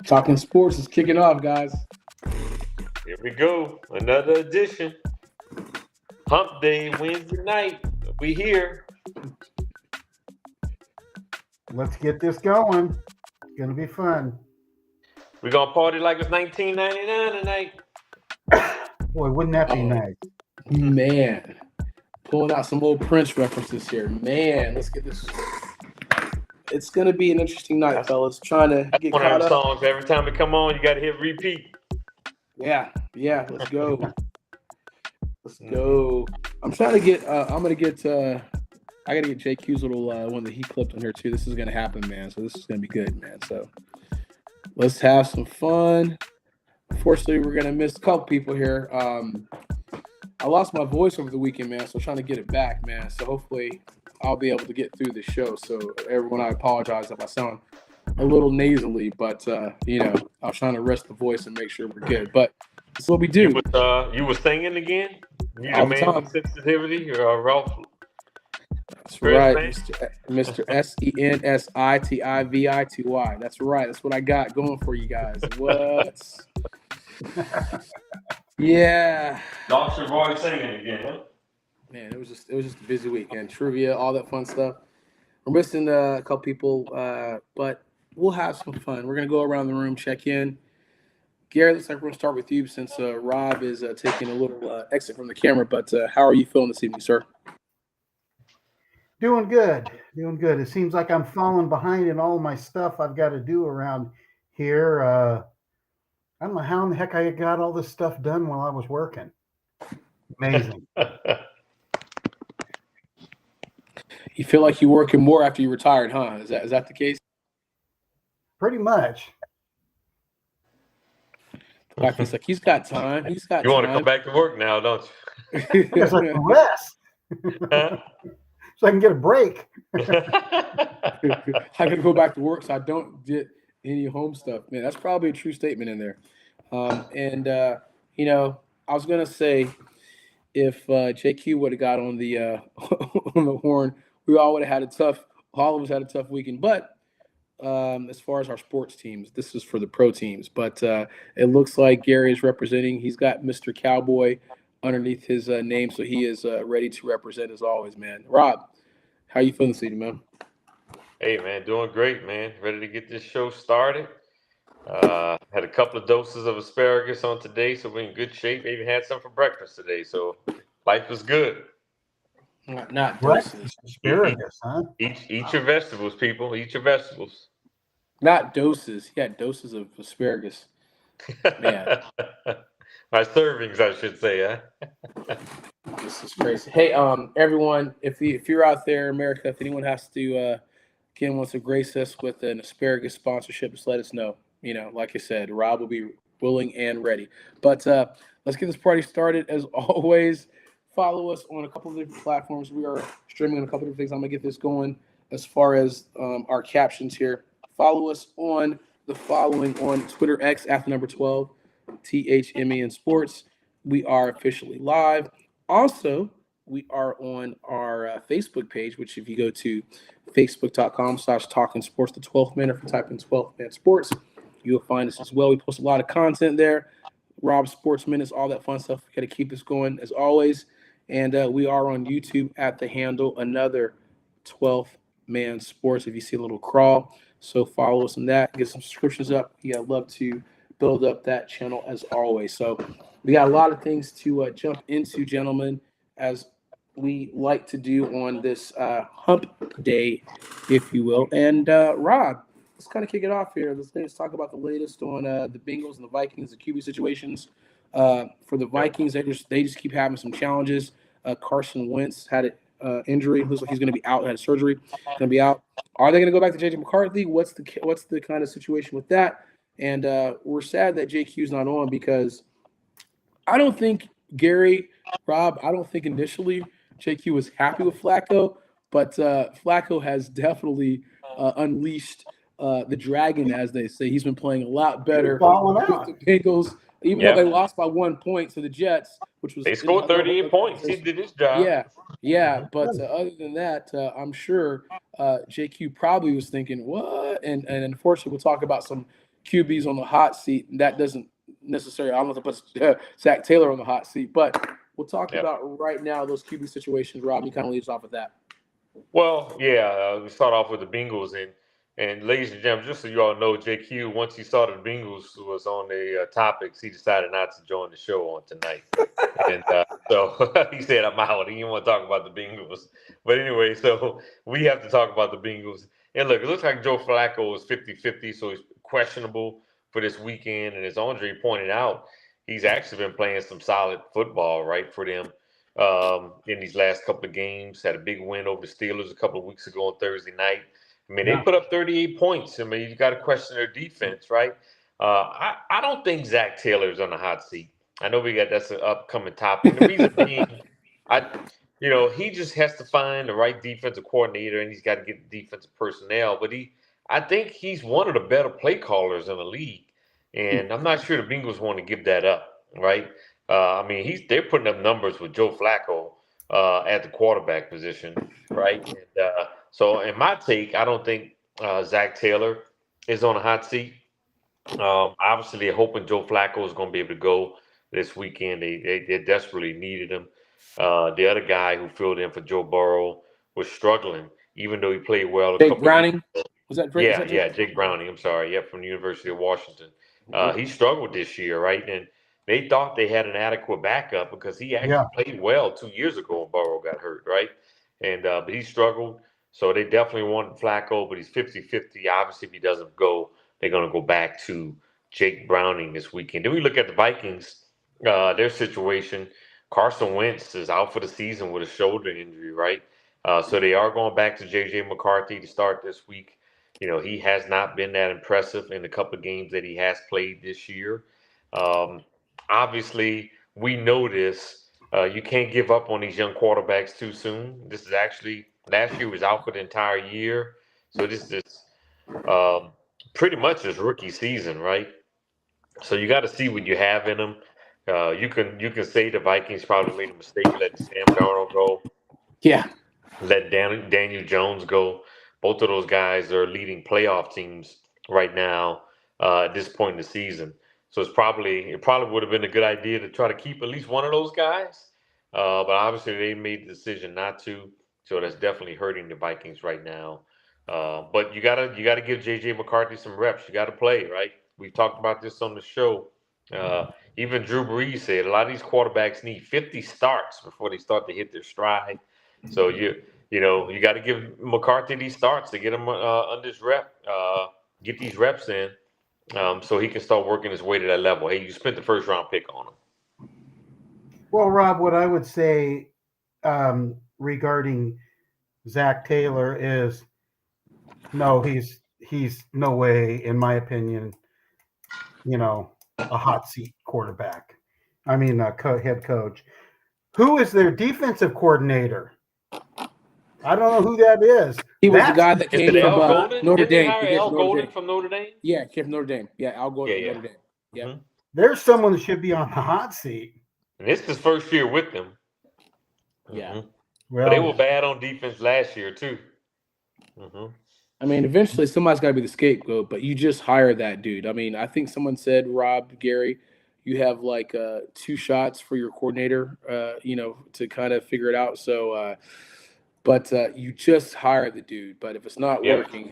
Talking sports is kicking off, guys. Here we go. Another edition. Hump Day Wednesday night. We here. Let's get this going. It's going to be fun. We gonna party like it's 1999 tonight. Boy, wouldn't that be nice? Man, pulling out some old Prince references here. Man, let's get this. It's going to be an interesting night, fellas. Trying to get One of caught them up. songs. Every time it come on, you gotta hit repeat. Yeah, let's go. Let's go. I'm trying to get, I got to get JQ's little one that he clipped on here too. This is going to happen, man. So this is going to be good, man. So let's have some fun. Unfortunately, we're going to miss a couple people here. I lost my voice over the weekend, man. So trying to get it back, man. So hopefully I'll be able to get through the show. So everyone, I apologize if I sound a little nasally, but I was trying to rest the voice and make sure we're good. But that's what we do. You was singing again? You All the the man time. with sensitivity, Ralph? That's right, Mr. SENSITIVITY. That's right. That's what I got going for you guys. What? Yeah. Dr. Roy singing again, huh? Man, it was just a busy weekend. Trivia, all that fun stuff. We're missing a couple people, but we'll have some fun. We're gonna go around the room, check in. Gary, looks like we're gonna start with you since Rob is taking a little exit from the camera. But how are you feeling this evening, sir? Doing good. It seems like I'm falling behind in all my stuff I've got to do around here. I don't know how in the heck I got all this stuff done while I was working. Amazing. You feel like you're working more after you retired, huh? Is that the case? Pretty much. He's like, he's got time. You want to come back to work now, don't you? It's like a rest. Huh? So I can get a break. I gotta go back to work so I don't get any home stuff. Man, that's probably a true statement in there. I was gonna say if JQ would have got on the on the horn, we all would have had all of us had a tough weekend. But as far as our sports teams, this is for the pro teams. But it looks like Gary is representing. He's got Mr. Cowboy underneath his name, so he is ready to represent as always, man. Rob, how you feeling this evening, man? Hey, man, doing great, man. Ready to get this show started. Had a couple of doses of asparagus on today, so we're in good shape. Even had some for breakfast today, so life was good. Not doses. Asparagus, huh? Eat your vegetables, people. Eat your vegetables. Not doses. He had doses of asparagus. Man. My servings, I should say, huh? This is crazy. Hey, everyone, if you're out there, America, if anyone has to Ken wants to grace us with an asparagus sponsorship, just let us know. Like I said, Rob will be willing and ready. But let's get this party started. As always, follow us on a couple of different platforms. We are streaming on a couple of different things. I'm gonna get this going as far as our captions here. Follow us on the following on Twitter X at the number 12 THMEN Sports. We are officially live. Also, we are on our Facebook page, which if you go to facebook.com/talking sports, the 12th man, if you type in 12th man sports, you'll find us as well. We post a lot of content there. Rob Sports Minutes, all that fun stuff. We got to keep this going as always. And we are on YouTube at the handle another 12th man sports. If you see a little crawl, so follow us on that. Get some subscriptions up. Yeah, I'd love to build up that channel as always. So we got a lot of things to jump into, gentlemen, as we like to do on this hump day, if you will. And Rob, let's kind of kick it off here. Let's talk about the latest on the Bengals and the Vikings, the QB situations. For the Vikings, they just keep having some challenges. Carson Wentz had an injury. Looks like he's going to be out. Had surgery. Going to be out. Are they going to go back to JJ McCarthy? What's the kind of situation with that? And we're sad that JQ's not on because I don't think Rob, I don't think initially JQ was happy with Flacco, but Flacco has definitely unleashed the dragon, as they say. He's been playing a lot better with the Bengals, even though they lost by 1 point to the Jets, which was they scored 38 points. He did his job. Yeah. But other than that, I'm sure JQ probably was thinking, what? And unfortunately, we'll talk about some QBs on the hot seat, and that doesn't necessarily, I don't know if it puts Zach Taylor on the hot seat, but we'll talk about right now those QB situations. Rob, you kind of leads off with that. Well, yeah, we start off with the Bengals, and ladies and gentlemen, just so you all know, JQ, once he saw that the Bengals was on the topics, he decided not to join the show on tonight. And so he said, I'm out. He didn't want to talk about the Bengals. But anyway, so we have to talk about the Bengals. And look, it looks like Joe Flacco is 50-50, so he's questionable for this weekend. And as Andre pointed out, he's actually been playing some solid football, right, for them in these last couple of games. Had a big win over the Steelers a couple of weeks ago on Thursday night. I mean, they put up 38 points. I mean, you got to question their defense, right? I don't think Zach Taylor's on the hot seat. I know that's an upcoming topic. The reason being, he just has to find the right defensive coordinator, and he's got to get the defensive personnel. But I think he's one of the better play callers in the league, and I'm not sure the Bengals want to give that up, right? I mean, they're putting up numbers with Joe Flacco at the quarterback position, right? And, so in my take, I don't think Zach Taylor is on a hot seat. Obviously, they're hoping Joe Flacco is going to be able to go this weekend. They desperately needed him. The other guy who filled in for Joe Burrow was struggling, even though he played well. Jake Browning? Was that Drake? Yeah, Jake Browning. I'm sorry. Yeah, from the University of Washington. He struggled this year, right? And they thought they had an adequate backup because he actually played well 2 years ago when Burrow got hurt, right? And but he struggled. So they definitely wanted Flacco, but he's 50-50. Obviously, if he doesn't go, they're going to go back to Jake Browning this weekend. Then we look at the Vikings, their situation. Carson Wentz is out for the season with a shoulder injury, right? So they are going back to J.J. McCarthy to start this week. You know, he has not been that impressive in the couple of games that he has played this year. Obviously, we know this. You can't give up on these young quarterbacks too soon. This is actually last year was out for the entire year, so this is pretty much his rookie season, right? So you got to see what you have in him. You can say the Vikings probably made a mistake letting Sam Darnold go. Yeah. Let Daniel Jones go. Both of those guys are leading playoff teams right now at this point in the season. So it probably would have been a good idea to try to keep at least one of those guys. But obviously they made the decision not to. So that's definitely hurting the Vikings right now. But you gotta give JJ McCarthy some reps. You gotta play, right? We've talked about this on the show. Even Drew Brees said a lot of these quarterbacks need 50 starts before they start to hit their stride. So you got to give McCarthy these starts to get him under his rep, get these reps in, so he can start working his way to that level. Hey, you spent the first round pick on him. Well, Rob, what I would say regarding Zach Taylor is no, he's no way, in my opinion, a hot seat quarterback. I mean, head coach. Who is their defensive coordinator? I don't know who that is. He was the guy that came from Notre Dame. Al Golden from Notre Dame? Yeah, came from Notre Dame. Yeah, Al Golden from Notre Dame. Yeah. Mm-hmm. There's someone that should be on the hot seat. And this is his first year with them. Yeah. Mm-hmm. Well, but they were bad on defense last year, too. Mm-hmm. I mean, eventually somebody's got to be the scapegoat, but you just hire that dude. I mean, I think someone said, Rob, Gary, you have like 2 shots for your coordinator, to kind of figure it out. So, but you just hire the dude. But if it's not working,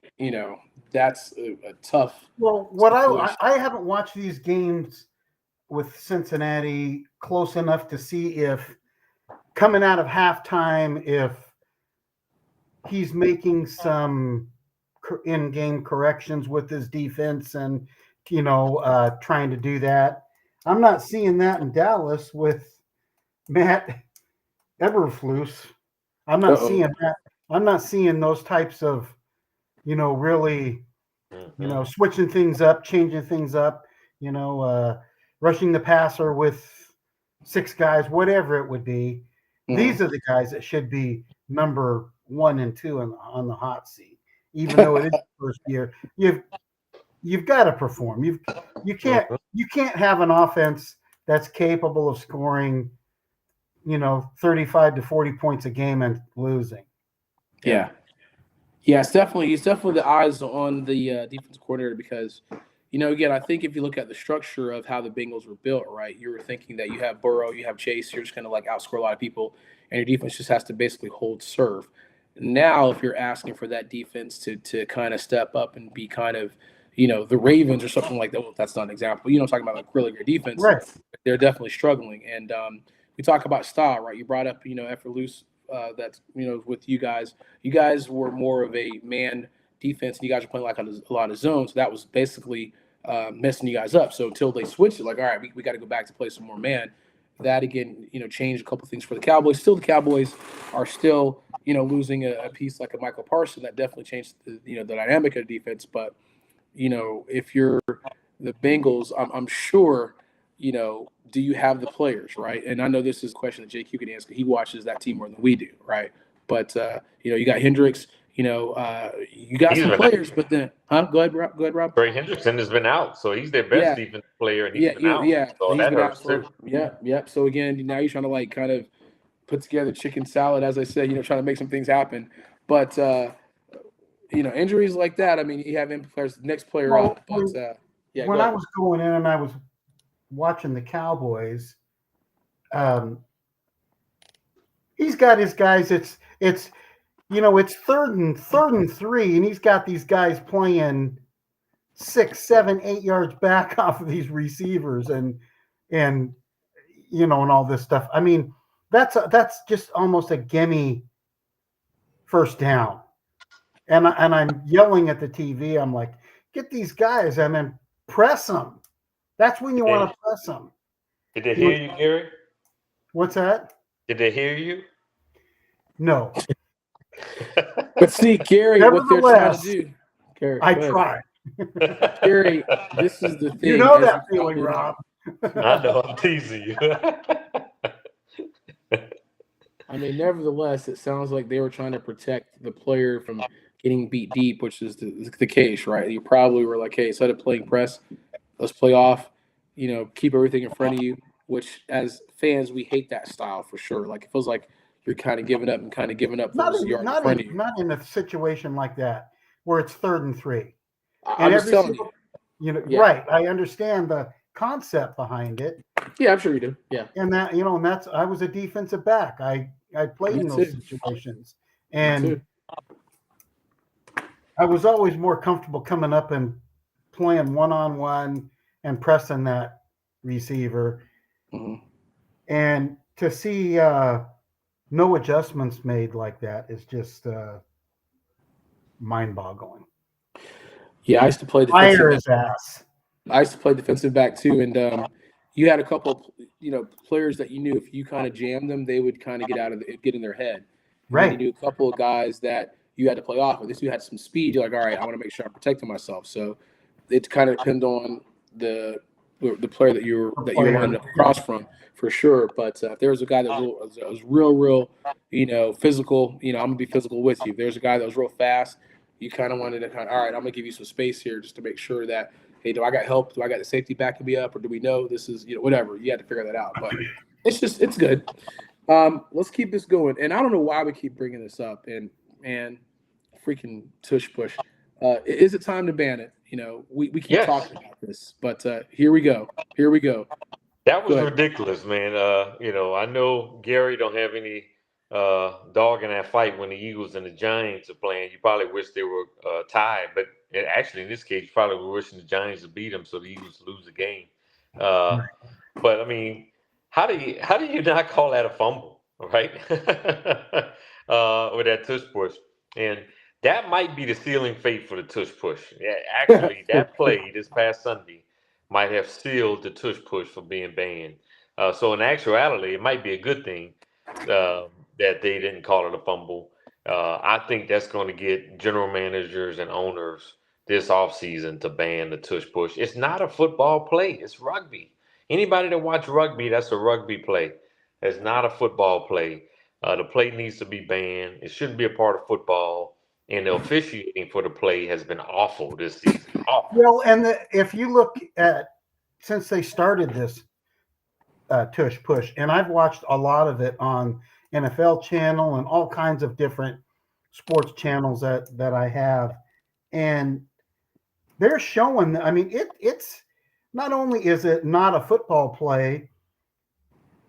that's a tough. Well, what I haven't watched these games with Cincinnati close enough to see if coming out of halftime, if he's making some in-game corrections with his defense and, trying to do that. I'm not seeing that in Dallas with Matt Eberflus. I'm not seeing that. I'm not seeing those types of, really, switching things up, changing things up, rushing the passer with 6 guys, whatever it would be. Mm-hmm. These are the guys that should be number 1 and 2 on the hot seat, even though it is the first year. You've got to perform. You can't have an offense that's capable of scoring, 35 to 40 points a game and losing. Yeah, it's definitely the eyes on the defensive coordinator because, again, I think if you look at the structure of how the Bengals were built, right, you were thinking that you have Burrow, you have Chase, you're just going to like outscore a lot of people, and your defense just has to basically hold serve. Now, if you're asking for that defense to kind of step up and be kind of, the Ravens or something like that, well, that's not an example. I'm talking about like really great defense. Right. They're definitely struggling. And we talk about style, right? You brought up, effort loose. That's with you guys. You guys were more of a man defense, and you guys are playing like a lot of zones. So that was basically messing you guys up. So until they switched it, like, all right, we got to go back to play some more man. That again, changed a couple things for the Cowboys. Still, the Cowboys are still, losing a piece like a Michael Parsons. That definitely changed the dynamic of the defense. But if you're the Bengals, I'm sure, do you have the players, right? And I know this is a question that JQ can answer. He watches that team more than we do, right? But you got Hendricks. You got He's some been players, but then, Go ahead, Rob. Go ahead, Rob. Trey Hendrickson has been out, so he's their best defensive player, and he's been out. So He's that been out hurts too. Yep. So again, now you're trying to like kind of put together chicken salad, as I said, trying to make some things happen. But injuries like that, I mean, you have players, next player Well, up. But when I was going in and I was watching the Cowboys, he's got his guys. It's third and 3, and he's got these guys playing 6, 7, 8 yards back off of these receivers, and all this stuff. I mean, that's just almost a gimme first down. And I'm yelling at the TV. I'm like, get these guys and then press them. That's when you want to press them. Did they hear you, Gary? What's that? Did they hear you? No. But see, Gary, what they're trying to do. Gary, I try. Gary, this is the thing. You know that feeling, Rob. I know. I'm teasing you. I mean, nevertheless, it sounds like they were trying to protect the player from getting beat deep, which is the case, right? You probably were like, hey, instead of playing press, let's play off, keep everything in front of you, which as fans, we hate that style for sure. Like, it feels like you're kind of giving up those yards in front of you. Not in a situation like that where it's 3rd and 3. I'm just telling you. Right. I understand the concept behind it. Yeah, I'm sure you do. Yeah. And that, and that's, I was a defensive back. I played in those situations. And I was always more comfortable coming up and playing one-on-one and pressing that receiver. Mm-hmm. And to see no adjustments made like that is just mind-boggling. Yeah, I used to play defensive back. I used to play defensive back too, and you had a couple, players that you knew if you kind of jammed them, they would kind of get in their head. And right. You knew a couple of guys that you had to play off with. This you had some speed. You're like, all right, I want to make sure I'm protecting myself. So it kind of depends on the player that you're lining up across from, for sure. But if there's a guy that was real, physical, I'm gonna be physical with you. If there's a guy that was real fast, you kind of wanted to all right, I'm gonna give you some space here just to make sure that, hey, do I got help? Do I got the safety backing me up, or do we know this is whatever? You had to figure that out. But it's good. Let's keep this going. And I don't know why we keep bringing this up. And man, freaking tush push. Is it time to ban it? We keep talking about this, but here we go. That was ridiculous, man. I know Gary don't have any dog in that fight when the Eagles and the Giants are playing. You probably wish they were tied, but actually in this case, you probably were wishing the Giants to beat them so the Eagles lose the game. But I mean, how do you not call that a fumble, right? With that tush push, and that might be the sealing fate for the tush push. Yeah, actually, that play this past Sunday might have sealed the tush push for being banned. So in actuality, it might be a good thing that they didn't call it a fumble. I think that's going to get general managers and owners this offseason to ban the tush push. It's not a football play. It's rugby. Anybody that watch rugby, that's a rugby play. It's not a football play. The play needs to be banned. It shouldn't be a part of football. And the officiating for the play has been awful this season. Awful. Well, and if you look at, since they started this tush push, and I've watched a lot of it on NFL channel and all kinds of different sports channels that I have, and they're showing. I mean, it's not only is it not a football play,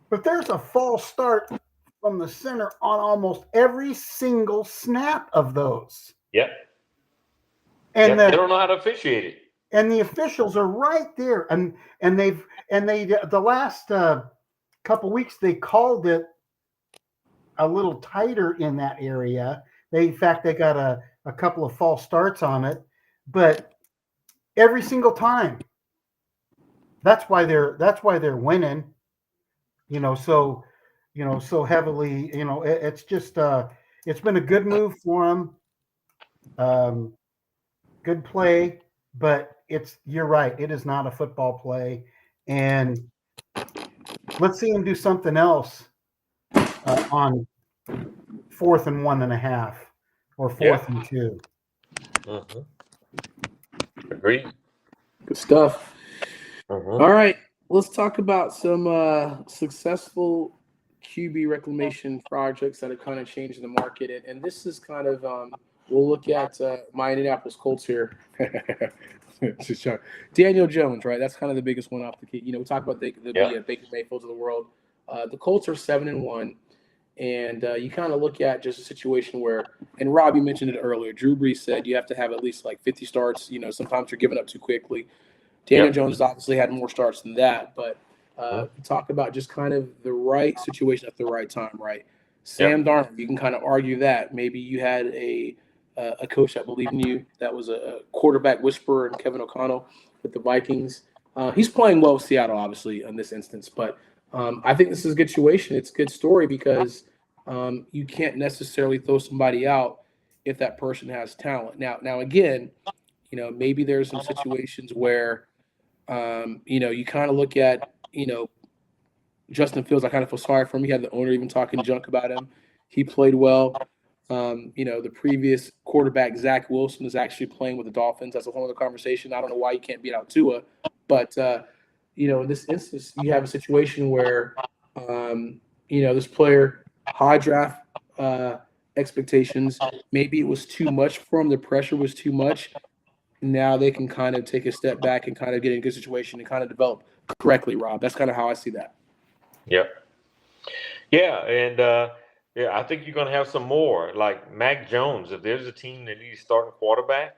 but there's a false start from the center on almost every single snap of those. Yep. And they don't know how to officiate it. And the officials are right there, and they the last couple weeks they called it a little tighter in that area. In fact, they got a couple of false starts on it, but every single time. That's why they're winning. So heavily. It's just it's been a good move for them. Good play, but you're right. It is not a football play, and let's see him do something else on 4th and 1.5 or 4th and 2. Mm-hmm. Agreed. Good stuff. Mm-hmm. All right, let's talk about some successful QB reclamation projects that have kind of changed the market. And this is kind of we'll look at my Indianapolis Colts here. Daniel Jones, right? That's kind of the biggest one off the key. We talk about the Baker Mayfields of the world. The Colts are 7-1, and you kind of look at just a situation where, and Rob, you mentioned it earlier. Drew Brees said you have to have at least like 50 starts. Sometimes you're giving up too quickly. Daniel Jones obviously had more starts than that, but talk about just kind of the right situation at the right time, right? Sam Darnold, you can kind of argue that. Maybe you had a coach that believed in you, that was a quarterback whisperer in Kevin O'Connell with the Vikings. He's playing well with Seattle, obviously, in this instance, but I think this is a good situation. It's a good story because you can't necessarily throw somebody out if that person has talent. Now again, maybe there's some situations where you kind of look at, Justin Fields. I kind of feel sorry for him. He had the owner even talking junk about him. He played well. The previous quarterback, Zach Wilson, is actually playing with the Dolphins. That's a whole other conversation. I don't know why you can't beat out Tua. But, in this instance, you have a situation where, this player, high draft expectations, maybe it was too much for him. The pressure was too much. Now they can kind of take a step back and kind of get in a good situation and kind of develop correctly, Rob. That's kind of how I see that. Yep. Yeah, and I think you're going to have some more. Like Mac Jones, if there's a team that needs starting quarterback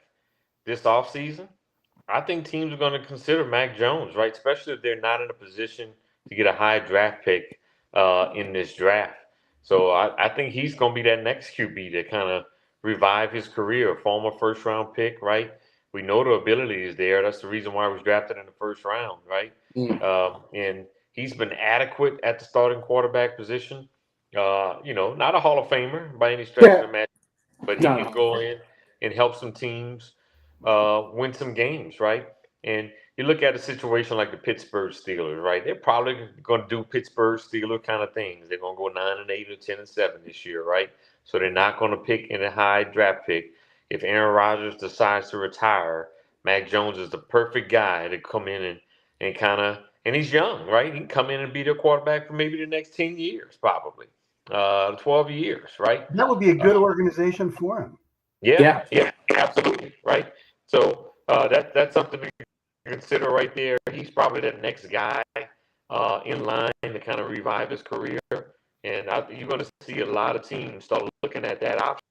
this offseason, I think teams are going to consider Mac Jones, right? Especially if they're not in a position to get a high draft pick in this draft. So I think he's going to be that next QB to kind of revive his career, former first-round pick, right? We know the ability is there. That's the reason why he was drafted in the first round, right? And he's been adequate at the starting quarterback position. Not a Hall of Famer by any stretch of the imagination, but he can go in and help some teams win some games, right? And you look at a situation like the Pittsburgh Steelers, right? They're probably going to do Pittsburgh Steelers kind of things. They're going to go 9-8 or 10-7 this year, right? So they're not going to pick in a high draft pick. If Aaron Rodgers decides to retire, Mac Jones is the perfect guy to come in and kind of, and he's young, right? He can come in and be their quarterback for maybe the next 10 years, probably 12 years, right? That would be a good organization for him. Yeah, absolutely, right? So that's something to consider right there. He's probably the next guy in line to kind of revive his career. And you're going to see a lot of teams start looking at that option.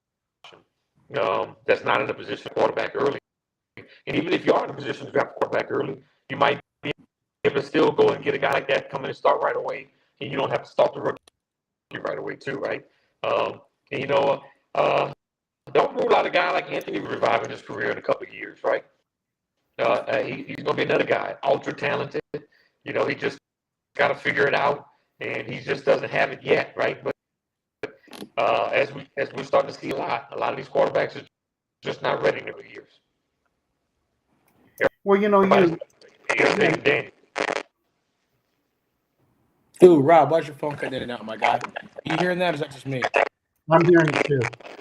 That's not in a position to quarterback early. And even if you are in a position to draft quarterback early, you might be able to still go and get a guy like that come in and start right away. And you don't have to start the rookie right away too, right? Don't rule out a guy like Anthony reviving his career in a couple of years, right? He's going to be another guy, ultra talented. He just got to figure it out, and he just doesn't have it yet, right? But as we start to see a lot of these quarterbacks are just not ready in the years. Well, Ooh, Rob, why's your phone cutting in and out, my guy? You hearing that, or is that just me? I'm hearing it too.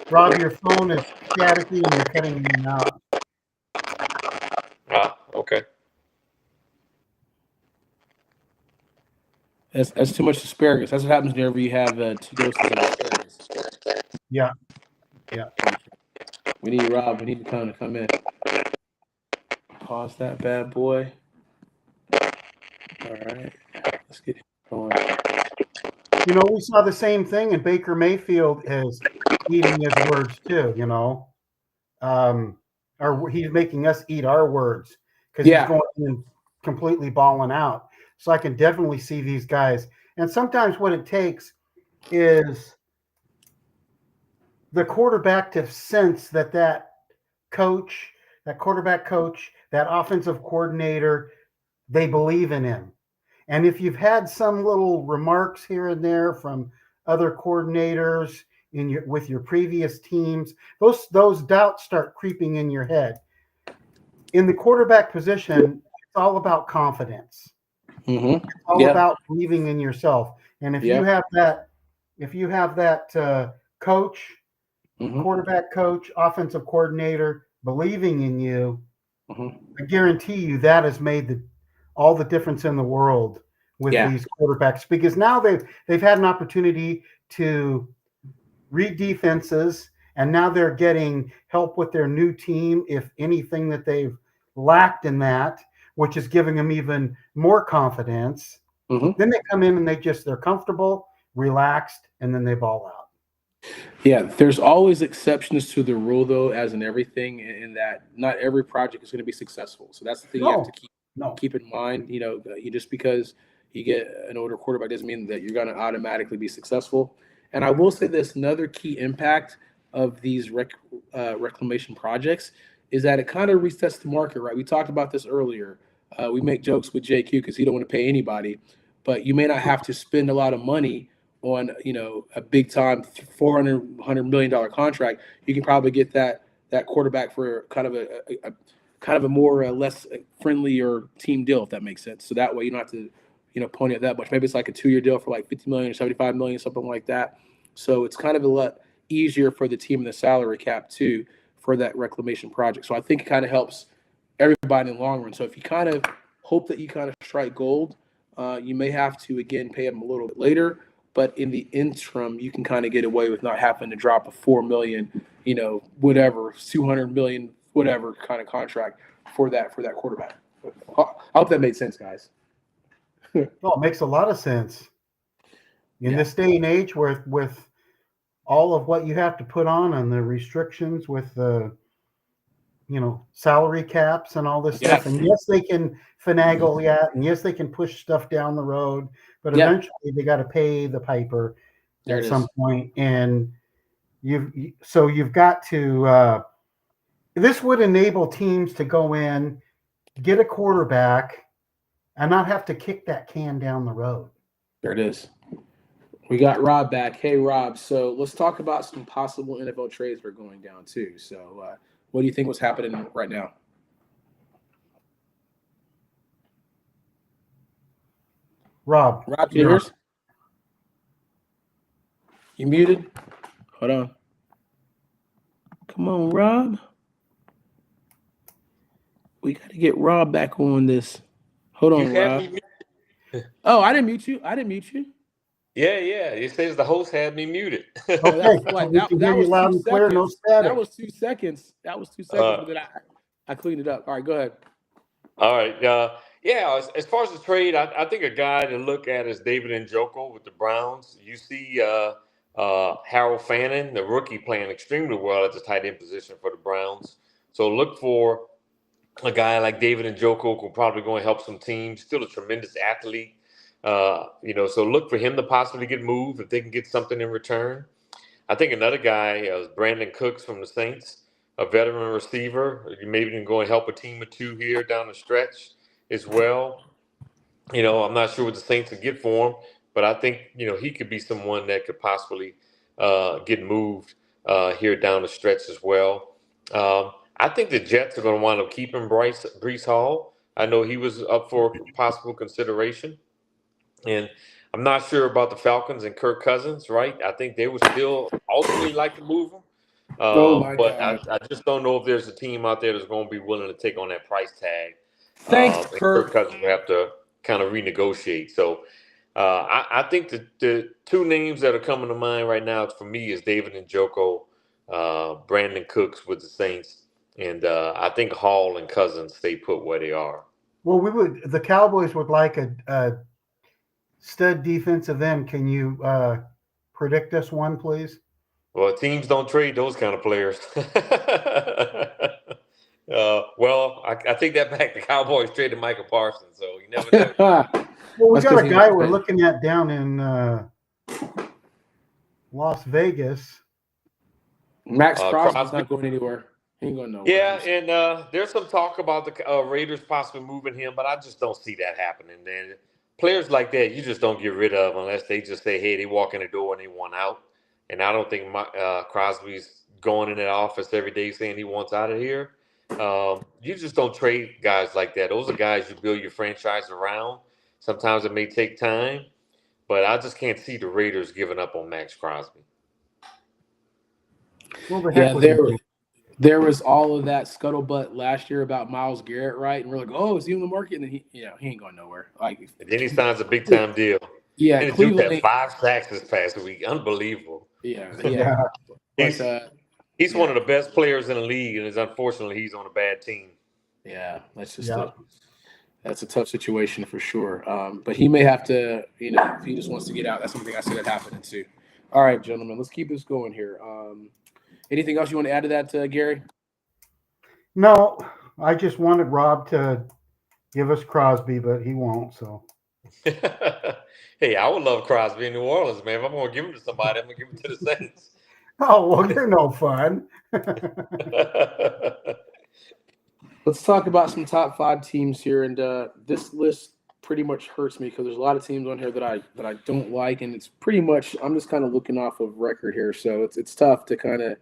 Rob, your phone is staticky and you're cutting in and out. Okay. That's too much asparagus. That's what happens whenever you have 2 doses of asparagus. Yeah. We need Rob. We need to come in. Pause that bad boy. All right. Let's get going. You know, we saw the same thing, and Baker Mayfield is eating his words too, you know. Or he's making us eat our words because he's going and completely balling out. So I can definitely see these guys. And sometimes what it takes is the quarterback to sense that coach, that quarterback coach, that offensive coordinator, they believe in him. And if you've had some little remarks here and there from other coordinators with your previous teams, those doubts start creeping in your head. In the quarterback position, it's all about confidence. Mm-hmm. It's all about believing in yourself. And if you have that, coach, quarterback coach, offensive coordinator believing in you, I guarantee you that has made all the difference in the world with these quarterbacks, because now they've had an opportunity to read defenses, and now they're getting help with their new team, if anything that they've lacked in that, which is giving them even more confidence. Then they come in and they're comfortable, relaxed, and then they ball out. Yeah, there's always exceptions to the rule, though, as in everything, in that not every project is going to be successful. So that's the thing you have to keep in mind. You know, just because you get an older quarterback doesn't mean that you're going to automatically be successful. And I will say this: another key impact of these reclamation projects is that it kind of resets the market, right? We talked about this earlier. We make jokes with JQ because he don't want to pay anybody, but you may not have to spend a lot of money on, you know, a big time $100 million contract. You can probably get that quarterback for kind of a more less friendly or team deal, if that makes sense. So that way you don't have to, you know, pony up that much. Maybe it's like a 2-year deal for like 50 million or 75 million, something like that. So it's kind of a lot easier for the team in the salary cap too for that reclamation project. So I think it kind of helps everybody in the long run. So if you kind of hope that you kind of strike gold, you may have to again pay them a little bit later. But in the interim, you can kind of get away with not having to drop a $4 million, you know, whatever, $200 million, whatever kind of contract for that quarterback. I hope that made sense, guys. Well, it makes a lot of sense in this day and age, with all of what you have to put on and the restrictions with the, you know, salary caps and all this stuff. And yes, they can finagle and yes, they can push stuff down the road, but eventually they got to pay the piper at some point. And you've got to, this would enable teams to go in, get a quarterback, and not have to kick that can down the road. There it is. We got Rob back. Hey, Rob. So let's talk about some possible NFL trades we're going down too. So what do you think was happening right now? Rob, can you hear us? You muted? Hold on. Come on, Rob. We got to get Rob back on this. Hold on, Rob. Oh, I didn't mute you. Yeah. It says the host had me muted. Okay, that was loud and clear, no static. That was 2 seconds. But then I cleaned it up. All right, go ahead. All right. As far as the trade, I think a guy to look at is David Njoku with the Browns. You see Harold Fannin, the rookie, playing extremely well at the tight end position for the Browns. So look for a guy like David Njoku who probably going to help some teams. Still a tremendous athlete. So look for him to possibly get moved if they can get something in return. I think another guy is Brandon Cooks from the Saints, a veteran receiver. You maybe can go and help a team or two here down the stretch as well. You know, I'm not sure what the Saints can get for him, but I think, you know, he could be someone that could possibly get moved here down the stretch as well. I think the Jets are going to wind up keeping Breece Hall. I know he was up for possible consideration. And I'm not sure about the Falcons and Kirk Cousins, right? I think they would still ultimately like to move him. But I just don't know if there's a team out there that's going to be willing to take on that price tag. Thanks, Kirk. Cousins will have to kind of renegotiate. So I think the two names that are coming to mind right now for me is David Njoku, Brandon Cooks with the Saints. And I think Hall and Cousins stay put where they are. Well, the Cowboys would like a stud defensive end. Can you predict us one, please? Well, teams don't trade those kind of players. I take that back. The Cowboys traded Michael Parsons, so you never know. Well, we That's got 'cause a he guy was we're good. looking at down in Las Vegas. Max Crosby's Crosby. not going anywhere. He ain't going nowhere. Yeah, and there's some talk about the Raiders possibly moving him, but I just don't see that happening. Man, players like that, you just don't get rid of unless they just say, "Hey, they walk in the door and they want out." And I don't think Crosby's going in that office every day saying he wants out of here. You just don't trade guys like that. Those are guys you build your franchise around. Sometimes it may take time, but I just can't see the Raiders giving up on Max Crosby. Well, the Yeah, heck with him. there was all of that scuttlebutt last year about Myles Garrett, right? And we're like, oh, is he on the market? And then he ain't going nowhere. Like, And then he signs a big time deal. yeah, And the dude Cleveland. had 5 sacks this past week. Unbelievable. Yeah. He's But, one of the best players in the league, and unfortunately he's on a bad team. yeah, that's just that's a tough situation for sure. But he may have to, if he just wants to get out, that's something I see that happening too. All right, gentlemen, let's keep this going here. Anything else you want to add to that, Gary? No, I just wanted Rob to give us Crosby, but he won't. So, Hey, I would love Crosby in New Orleans, man. If I'm going to give him to somebody, I'm going to give him to the Saints. oh well, you're no fun. Let's talk about some top 5 teams here, and this list pretty much hurts me because there's a lot of teams on here that I don't like, and it's pretty much I'm just kind of looking off of record here, so it's tough to kind of,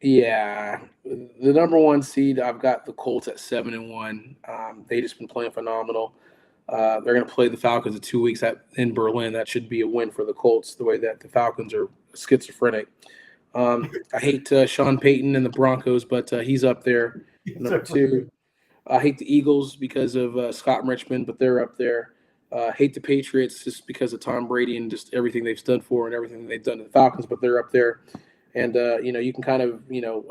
yeah. The number 1 seed, I've got the Colts at 7-1. They just been playing phenomenal. They're going to play the Falcons in 2 weeks in Berlin. That should be a win for the Colts. The way that the Falcons are schizophrenic. I hate Sean Payton and the Broncos, but he's up there. Number 2, I hate the Eagles because of Scott Richmond, but they're up there. Hate the Patriots just because of Tom Brady and just everything they've stood for and everything they've done to the Falcons, but they're up there. And, you can kind of,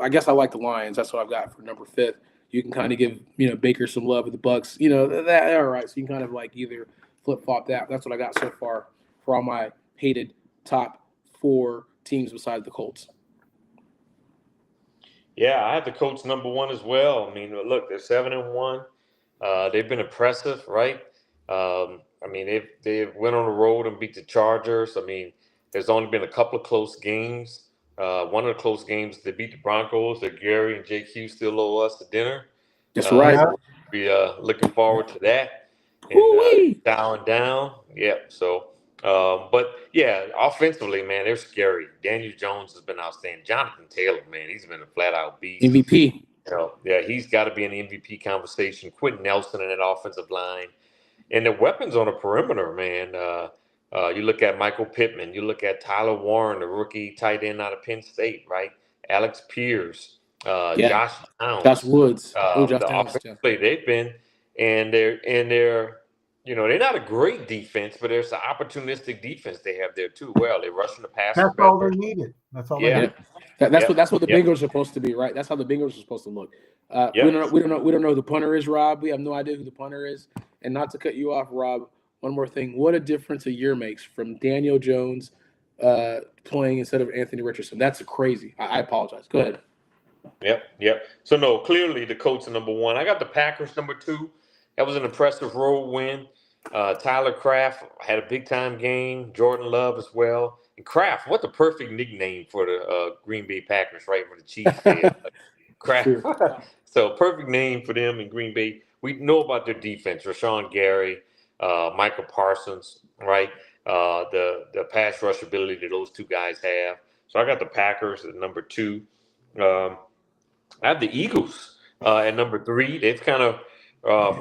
I guess I like the Lions. That's what I've got for number 5th. You can kind of give, Baker some love with the Bucks. That all right. So you can kind of like either flip-flop that. That's what I got so far for all my hated top 4 teams besides the Colts. Yeah, I have the Colts number 1 as well. I mean, look, they're 7-1. They've been impressive, right? I mean, they've went on the road and beat the Chargers. I mean, there's only been a couple of close games. One of the close games, they beat the Broncos. That Gary and JQ still owe us a dinner. That's right. So we'll be looking forward to that. And dialing down. Yeah. So, but yeah, offensively, man, they're scary. Daniel Jones has been outstanding. Jonathan Taylor, man, he's been a flat out beast. MVP. Yeah, he's got to be in the MVP conversation. Quentin Nelson in that offensive line. And the weapons on the perimeter, man. You look at Michael Pittman. You look at Tyler Warren, the rookie tight end out of Penn State, right? Alex Pierce, Josh Downs. Josh Woods. The offensively they've been, and they're they're not a great defense, but there's an opportunistic defense they have there too. Well, they're rushing the passer. That's all they needed. That's all they needed. That's what the Bengals are supposed to be, right? That's how the Bengals are supposed to look. We don't know who the punter is, Rob. We have no idea who the punter is. And not to cut you off, Rob, one more thing. What a difference a year makes from Daniel Jones playing instead of Anthony Richardson. That's crazy. I apologize. Go ahead. Yep. So no, clearly the Colts are number 1. I got the Packers number 2. That was an impressive road win. Tyler Kraft had a big time game. Jordan Love as well. And Kraft, what the perfect nickname for the Green Bay Packers, right? For the Chiefs. Kraft. So perfect name for them in Green Bay. We know about their defense. Rashawn Gary, Michael Parsons, right? The pass rush ability that those 2 guys have. So I got the Packers at number 2. I have the Eagles at number 3. They've kind of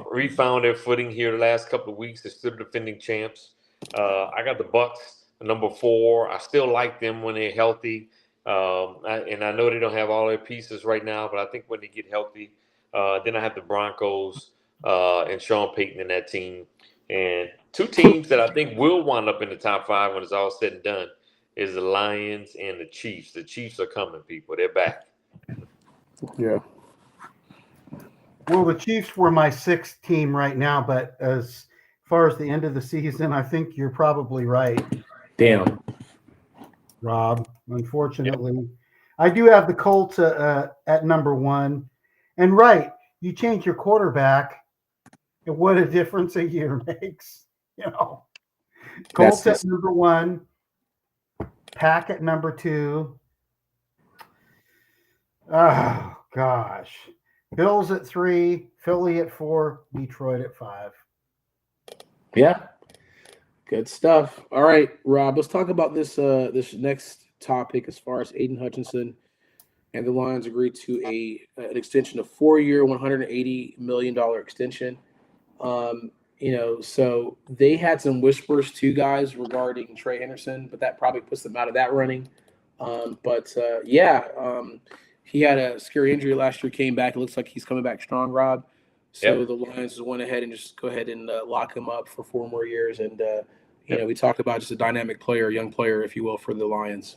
refound their footing here the last couple of weeks. They're still defending champs. I got the Bucks at number 4. I still like them when they're healthy. And I know they don't have all their pieces right now, but I think when they get healthy, then I have the Broncos and Sean Payton in that team. And 2 teams that I think will wind up in the top 5 when it's all said and done is the Lions and the Chiefs. The Chiefs are coming, people. They're back. Yeah. Well, the Chiefs were my sixth team right now, but as far as the end of the season, I think you're probably right, Damn. Rob. Unfortunately, I do have the Colts at number one. And right, you change your quarterback, and what a difference a year makes. Colts That's at number one, Pack at number two. Oh gosh, Bills at three, Philly at four, Detroit at five. yeah. Good stuff. All right, Rob. Let's talk about this next topic as far as Aidan Hutchinson and the Lions agreed to an extension of 4-year, $180 million extension. So they had some whispers to guys regarding Trey Henderson, but that probably puts them out of that running. He had a scary injury last year, came back. It looks like he's coming back strong, Rob. So Yep. the Lions went ahead and just go ahead and lock him up for 4 more years. And, we talked about just a dynamic player, young player, if you will, for the Lions.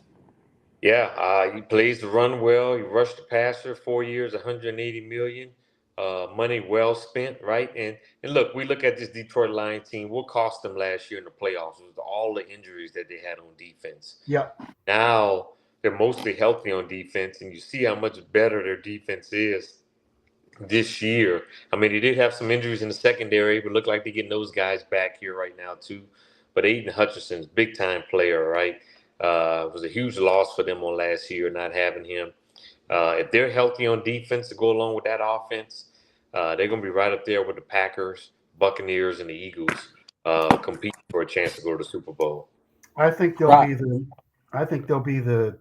Yeah, he plays the run well. He rushed the passer, 4 years, 180 million. Money well spent, right? And look, we look at this Detroit Lions team. What cost them last year in the playoffs was all the injuries that they had on defense. Yep. Now they're mostly healthy on defense, and you see how much better their defense is this year. I mean, they did have some injuries in the secondary, but look like they're getting those guys back here right now too. But Aidan Hutchinson's big time player, right? It was a huge loss for them on last year not having him. If they're healthy on defense to go along with that offense, they're going to be right up there with the Packers, Buccaneers, and the Eagles, competing for a chance to go to the Super Bowl. I think they'll be the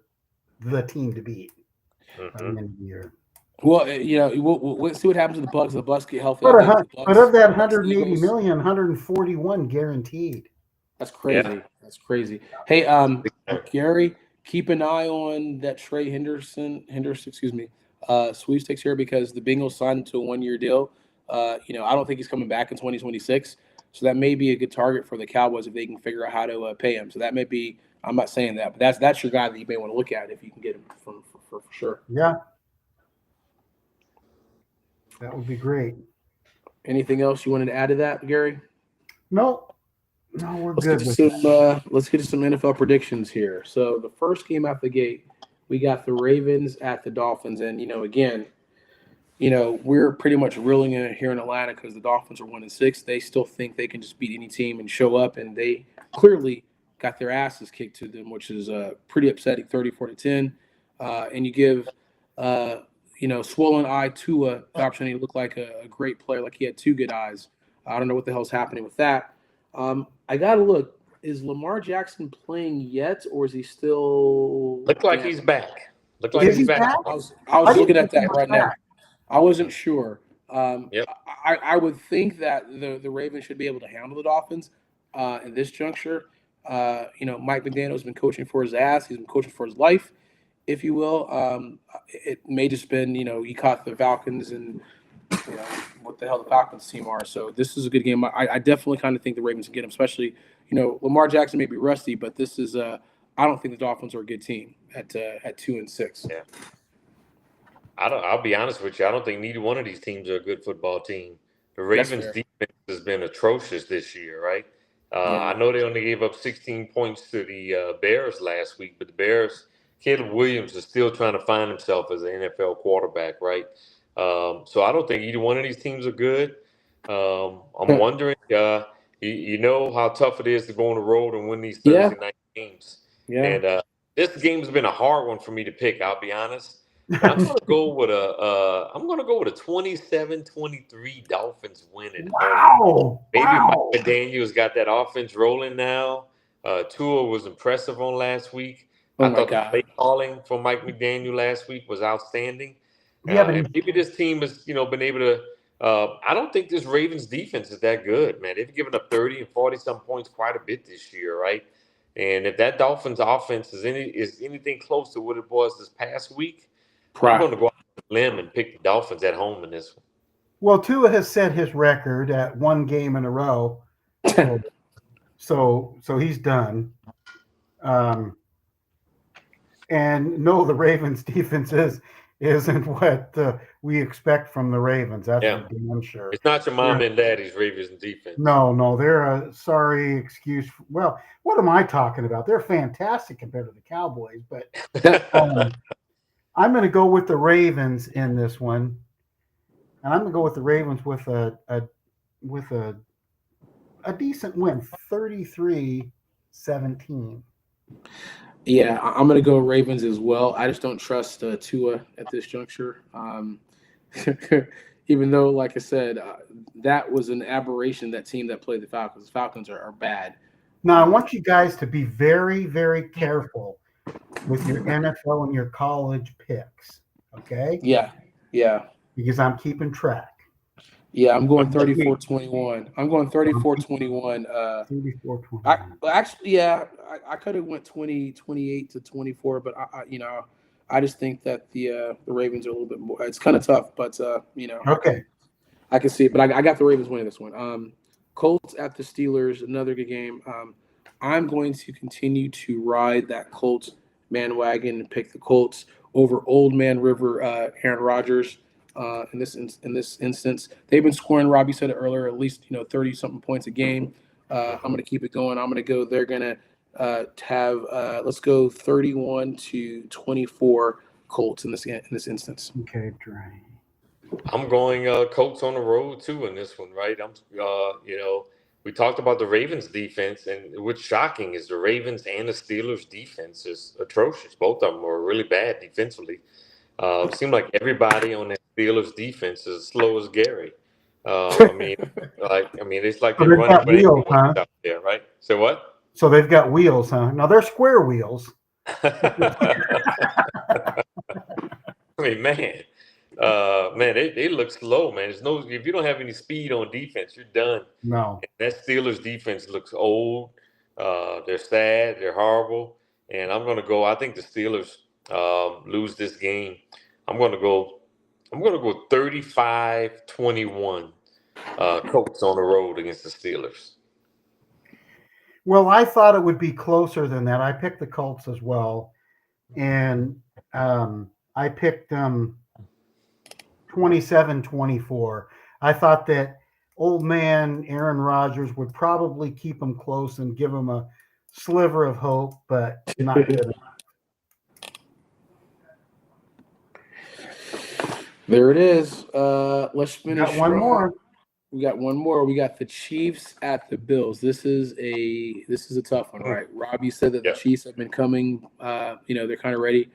team to beat by the end of the year. Well, we'll see what happens to the Bucs. The Bucs get healthy. But of that Bucs, 180 Eagles. million, 141 guaranteed. That's crazy. Yeah. That's crazy. Hey, Gary, keep an eye on that Trey Henderson, sweepstakes here because the Bengals signed him to a 1-year deal. I don't think he's coming back in 2026. So that may be a good target for the Cowboys if they can figure out how to pay him. So that may be. I'm not saying that, but that's your guy that you may want to look at if you can get him for sure. Yeah. That would be great. Anything else you wanted to add to that, Gary? No, we're Let's good. get to some NFL predictions here. So the first game out the gate, we got the Ravens at the Dolphins, and we're pretty much reeling in here in Atlanta because the Dolphins are 1-6. They still think they can just beat any team and show up, and they clearly got their asses kicked to them, which is pretty upsetting, 34-10. And you give swollen eye Tua the opportunity to look like a great player, like he had 2 good eyes. I don't know what the hell's happening with that. I gotta look. Is Lamar Jackson playing yet, or is he still? Look like he's back. Look like he's back. I was looking at that right now. I wasn't sure. Yep. I would think that the Ravens should be able to handle the Dolphins in this juncture. Mike McDaniel's been coaching for his ass. He's been coaching for his life, if you will. It may just been, he caught the Falcons and what the hell the Falcons team are. So this is a good game. I definitely kind of think the Ravens can get him, especially, Lamar Jackson may be rusty, but this is I don't think the Dolphins are a good team at 2-6. Yeah. I'll be honest with you. I don't think neither one of these teams are a good football team. The Ravens defense has been atrocious this year, right? I know they only gave up 16 points to the Bears last week, but the Bears, Caleb Williams is still trying to find himself as an NFL quarterback, right? So I don't think either one of these teams are good. I'm wondering, you know how tough it is to go on the road and win these Thursday night games. Yeah. And this game's been a hard one for me to pick, I'll be honest. But I'm gonna go with a 27-23 Dolphins win at home. Maybe Mike McDaniel's got that offense rolling now. Tua was impressive on last week. I thought the play calling from Mike McDaniel last week was outstanding. And maybe this team has, been able to. I don't think this Ravens defense is that good, man. They've given up 30 and 40-some points quite a bit this year, right? And if that Dolphins offense is anything close to what it was this past week, I'm going to go out on a limb and pick the Dolphins at home in this one. Well, Tua has set his record at 1 game in a row, so he's done. And no, the Ravens defense is isn't what we expect from the Ravens. That's Yeah. for damn sure. It's not your mom and daddy's Ravens defense. No, they're a sorry excuse. Well, what am I talking about? They're fantastic compared to the Cowboys, but I'm going to go with the Ravens in this one, and I'm going to go with the Ravens with a decent win, 33-17. Yeah, I'm going to go Ravens as well. I just don't trust Tua at this juncture. Even though, like I said, that was an aberration, that team that played the Falcons. The Falcons are bad. Now, I want you guys to be very, very careful with your NFL and your college picks, okay? Yeah. Because I'm keeping track. Yeah, I'm going 34-21. I'm going 34-21. 34-21. Actually, yeah, I could have went 28-24, but I just think that the Ravens are a little bit more. It's kind of tough, but Okay. I can see it. But I got the Ravens winning this one. Colts at the Steelers, another good game. I'm going to continue to ride that Colts bandwagon and pick the Colts over Old Man River Aaron Rodgers. In this instance, they've been scoring. Robbie said it earlier, at least 30-something points a game. I'm going to keep it going. I'm going to go. They're going to have let's go 31-24 Colts in this instance. Okay, Dre. I'm going Colts on the road too in this one, right? We talked about the Ravens defense, and what's shocking is the Ravens and the Steelers defense is atrocious. Both of them are really bad defensively. It seemed like everybody on that Steelers defense is as slow as Gary. It's like So they're they've running got with wheels, anyone huh? out there, right? So what? So they've got wheels, huh? Now they're square wheels. I mean, man, they look slow, man. If you don't have any speed on defense, you're done. No. And that Steelers defense looks old. They're sad. They're horrible. And I'm gonna go. I think the Steelers lose this game. I'm gonna go 35-21. Colts on the road against the Steelers. Well, I thought it would be closer than that. I picked the Colts as well, and I picked 27-24. I thought that old man Aaron Rodgers would probably keep them close and give them a sliver of hope, but not good. There it is. Let's finish. Got one more. We got one more. We got the Chiefs at the Bills. This is a tough one, right? Robbie said that the Chiefs have been coming. They're kind of ready.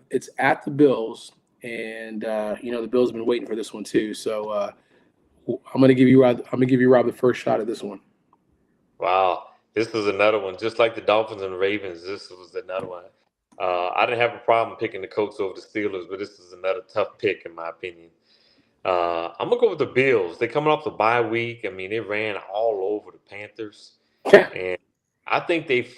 It's at the Bills, and the Bills have been waiting for this one too. So I'm gonna give you Rob the first shot at this one. Wow, this is another one. Just like the Dolphins and Ravens, this was another one. I didn't have a problem picking the Colts over the Steelers, but this is another tough pick in my opinion. I'm gonna go with the Bills. They're coming off the bye week. I mean, they ran all over the Panthers, and I think this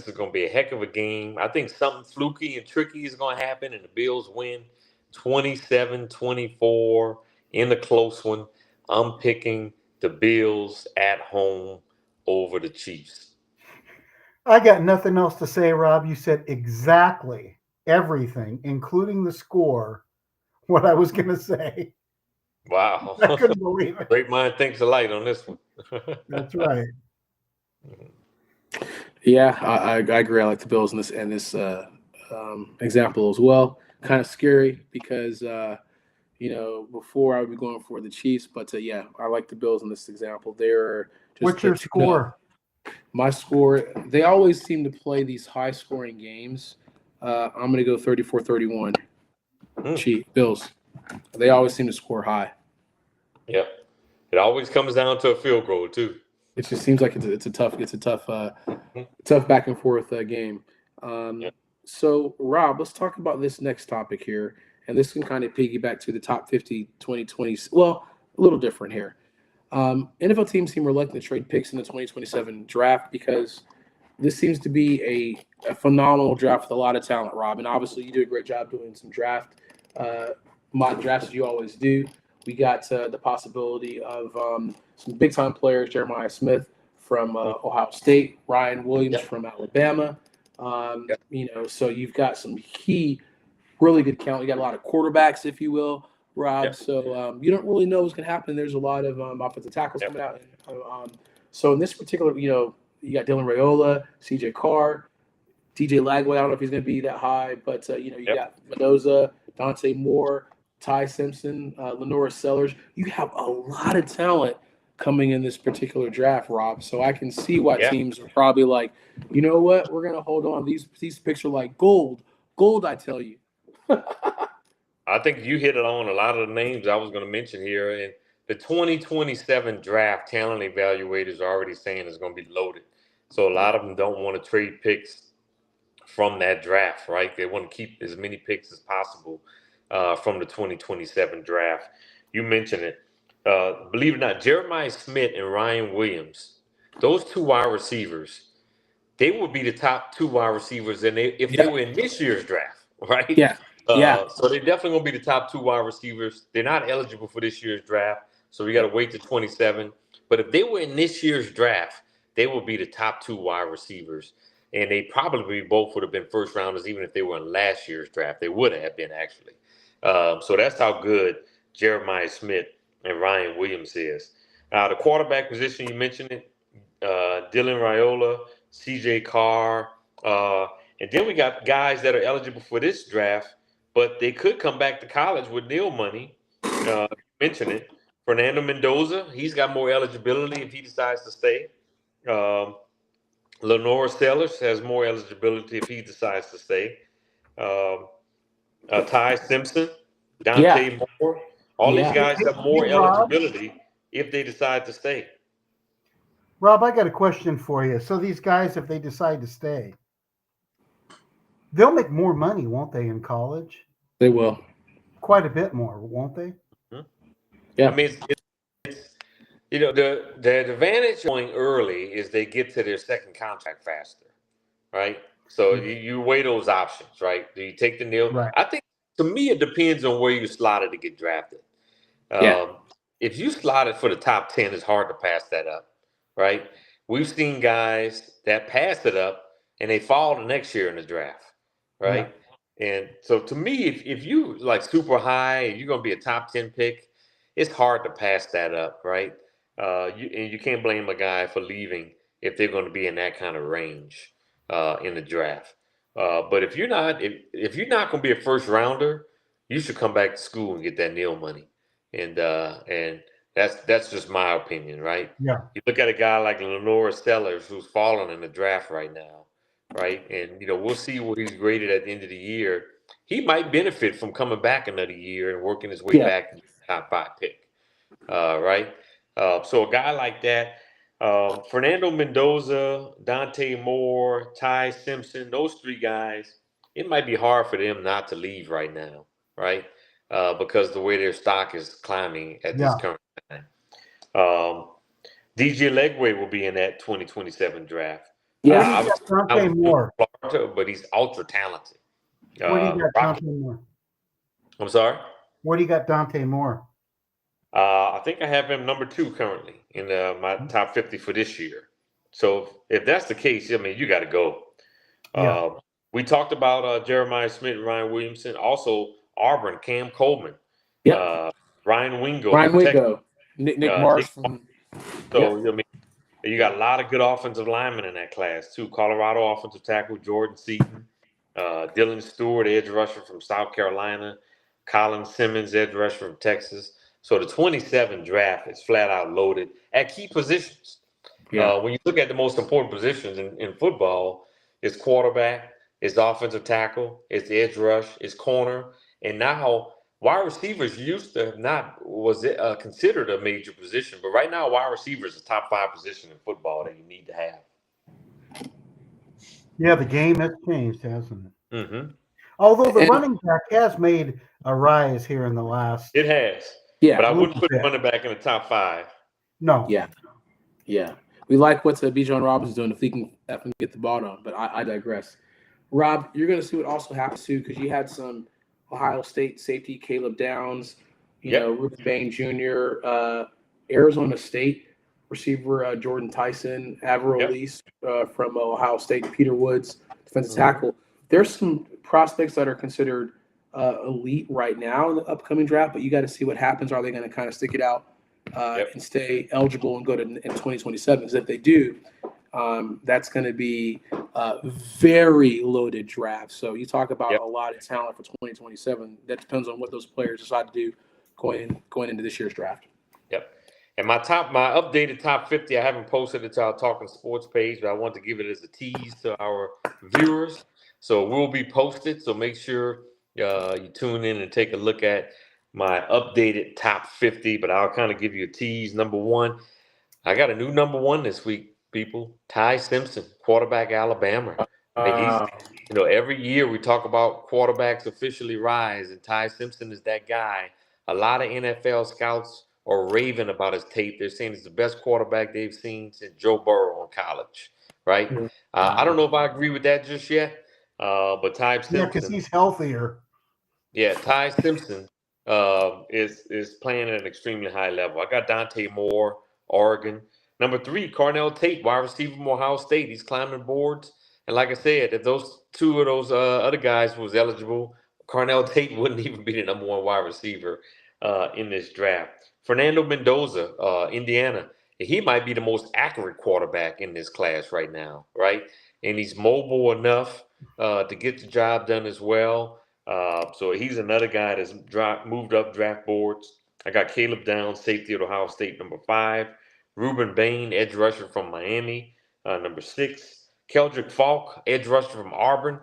is gonna be a heck of a game. I think something fluky and tricky is gonna happen, and the Bills win 27-24 in a close one. I'm picking the Bills at home over the Chiefs. I got nothing else to say, Rob. You said exactly everything, including the score, what I was going to say. Wow. I couldn't believe it. Great mind thinks alike on this one. That's right. Yeah, I agree. I like the Bills in this example as well. Kind of scary because before I would be going for the Chiefs, but I like the Bills in this example. They're just What's your score? My score. They always seem to play these high-scoring games. I'm going to go 34-31. Bills. They always seem to score high. Yep. It always comes down to a field goal too. It just seems like it's a tough back and forth game. So Rob, let's talk about this next topic here, and this can kind of piggyback to the top 50 2020. Well, a little different here. NFL teams seem reluctant to trade picks in the 2027 draft because this seems to be a phenomenal draft with a lot of talent, Rob. And obviously, you do a great job doing some mock drafts as you always do. We got the possibility of some big-time players, Jeremiah Smith from Ohio State, Ryan Williams from Alabama. So you've got some key really good count. You got a lot of quarterbacks, if you will, Rob. Yep. So you don't really know what's going to happen. There's a lot of offensive tackles Yep. coming out. So in this particular, you got Dylan Raiola, CJ Carr, DJ Lagway. I don't know if he's going to be that high, but you Yep. got Mendoza, Dante Moore, Ty Simpson, Lenora Sellers. You have a lot of talent coming in this particular draft, Rob. So I can see why teams are probably like, you know what, we're going to hold on. These picks are like gold, I tell you. I think you hit it on a lot of the names I was going to mention here. And the 2027 draft, talent evaluators are already saying it's going to be loaded. So a lot of them don't want to trade picks from that draft, right? They want to keep as many picks as possible from the 2027 draft. You mentioned it. Believe it or not, Jeremiah Smith and Ryan Williams, those two wide receivers, they would be the top two wide receivers if they were in this year's draft, right? Yeah. So they're definitely going to be the top two wide receivers. They're not eligible for this year's draft, so we got to wait to 27. But if they were in this year's draft, they would be the top two wide receivers. And they probably both would have been first rounders, even if they were in last year's draft. They would have been, actually. So that's how good Jeremiah Smith and Ryan Williams is. The quarterback position, you mentioned it, Dylan Raiola, CJ Carr, and then we got guys that are eligible for this draft, but they could come back to college with nil money. Mention it. Fernando Mendoza, he's got more eligibility if he decides to stay. Lenora Sellers has more eligibility if he decides to stay. Ty Simpson, Dante Moore, all these guys have more eligibility if they decide to stay. Rob, I got a question for you. So these guys, if they decide to stay, they'll make more money, won't they, in college? They will. Quite a bit more, won't they? Mm-hmm. Yeah. I mean, it's the advantage going early is they get to their second contract faster, right? So you weigh those options, right? Do you take the nil? Right. I think, to me, it depends on where you slotted to get drafted. If you slotted for the top 10, it's hard to pass that up, right? We've seen guys that pass it up and they fall the next year in the draft, right? Yeah. And so to me, if you like super high and you're going to be a top 10 pick, it's hard to pass that up, right? And you can't blame a guy for leaving if they're going to be in that kind of range in the draft. But if you're not going to be a first rounder, you should come back to school and get that nil money. And that's just my opinion, right? Yeah. You look at a guy like Lenora Sellers, who's falling in the draft right now, right? And we'll see what he's graded at the end of the year. He might benefit from coming back another year and working his way back to the top 5 pick, right? So a guy like that, Fernando Mendoza, Dante Moore, Ty Simpson, those three guys, it might be hard for them not to leave right now, right? Because the way their stock is climbing at this current time. DJ Legway will be in that 2027 draft. Yeah, Dante Moore, Florida, but he's ultra talented. Where do you got Dante Moore? I'm sorry? Where do you got Dante Moore? I think I have him number 2 currently in my top 50 for this year. So if that's the case, I mean, you got to go. We talked about Jeremiah Smith and Ryan Williamson. Also, Auburn, Cam Coleman. Ryan Wingo. Nick Marsh. So, I mean, you got a lot of good offensive linemen in that class, too. Colorado offensive tackle Jordan Seaton. Dylan Stewart, edge rusher from South Carolina. Colin Simmons, edge rusher from Texas. So the 27 draft is flat out loaded at key positions. When you look at the most important positions in football, it's quarterback, it's offensive tackle, it's edge rush, it's corner, and now wide receivers used to have considered a major position, but right now wide receiver is a top 5 position in football that you need to have. Yeah, the game has changed, hasn't it? Mm-hmm. Although the running back has made a rise here in the last. It has. Yeah. But I wouldn't put running back in the top 5. No. Yeah. We like what Bijan Robinson's doing if he can get the ball on, but I digress. Rob, you're going to see what also happens too, because you had some Ohio State safety Caleb Downs, Ruben Bain Jr., Arizona State receiver Jordan Tyson, Avril Elise from Ohio State, Peter Woods, defensive tackle. There's some prospects that are considered elite right now in the upcoming draft, but you got to see what happens. Are they going to kind of stick it out and stay eligible and go to in 2027? Because if they do, that's going to be a very loaded draft. So you talk about a lot of talent for 2027. That depends on what those players decide to do going into this year's draft. Yep. And my updated top 50, I haven't posted it to our Talking Sports page, but I want to give it as a tease to our viewers. So it will be posted. So make sure you tune in and take a look at my updated top 50. But I'll kind of give you a tease. Number one, I got a new number one this week, people. Ty Simpson, quarterback, Alabama. Every year we talk about quarterbacks officially rise, and Ty Simpson is that guy. A lot of NFL scouts are raving about his tape. They're saying he's the best quarterback they've seen since Joe Burrow in college, right? I don't know if I agree with that just yet, but Ty Simpson. Yeah, because he's healthier. Yeah, Ty Simpson is playing at an extremely high level. I got Dante Moore, Oregon. Number 3, Cornell Tate, wide receiver from Ohio State. He's climbing boards. And like I said, if those two of those other guys was eligible, Cornell Tate wouldn't even be the number 1 wide receiver in this draft. Fernando Mendoza, Indiana. He might be the most accurate quarterback in this class right now, right? And he's mobile enough to get the job done as well. So he's another guy that's moved up draft boards. I got Caleb Downs, safety at Ohio State, number 5. Ruben Bain, edge rusher from Miami, number 6. Keldrick Falk, edge rusher from Auburn.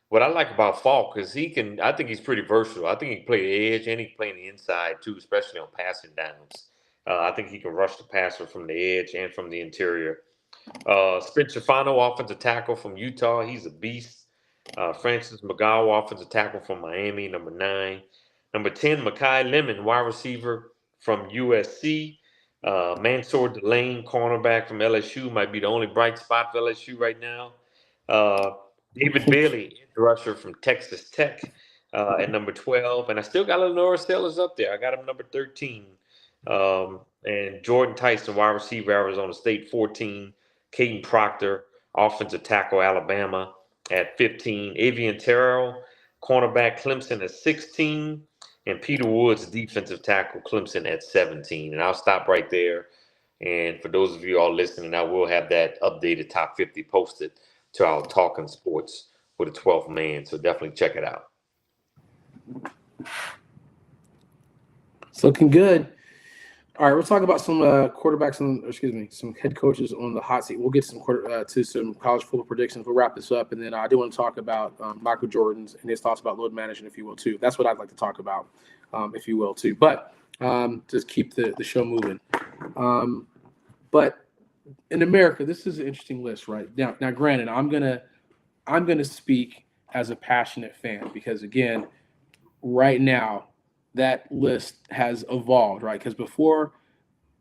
What I like about Falk is I think he's pretty versatile. I think he can play the edge and he can play the inside too, especially on passing downs. I think he can rush the passer from the edge and from the interior. Spencer Fano, offensive tackle from Utah. He's a beast. Francis McGowan, offensive tackle from Miami, number 9. Number 10, Mekhi Lemon, wide receiver from USC. Mansour Delane, cornerback from LSU, might be the only bright spot for LSU right now. David Bailey, edge rusher from Texas Tech, at number 12. And I still got Lenora Sellers up there. I got him number 13. And Jordan Tyson, wide receiver, Arizona State, 14. Caden Proctor, offensive tackle, Alabama, at 15. Avian Terrell, cornerback, Clemson, at 16. And Peter Woods, defensive tackle, Clemson, at 17. And I'll stop right there. And for those of you all listening, I will have that updated top 50 posted to our Talking Sports with a 12th man. So definitely check it out. It's looking good. All right, we'll talk about some quarterbacks some head coaches on the hot seat. We'll get to some college football predictions. We'll wrap this up, and then I do want to talk about Michael Jordan's and his thoughts about load management, if you will, too. That's what I'd like to talk about, if you will, too. But just keep the show moving. But in America, this is an interesting list, right? Now, granted, I'm gonna speak as a passionate fan because, again, right now, that list has evolved, right? Because before,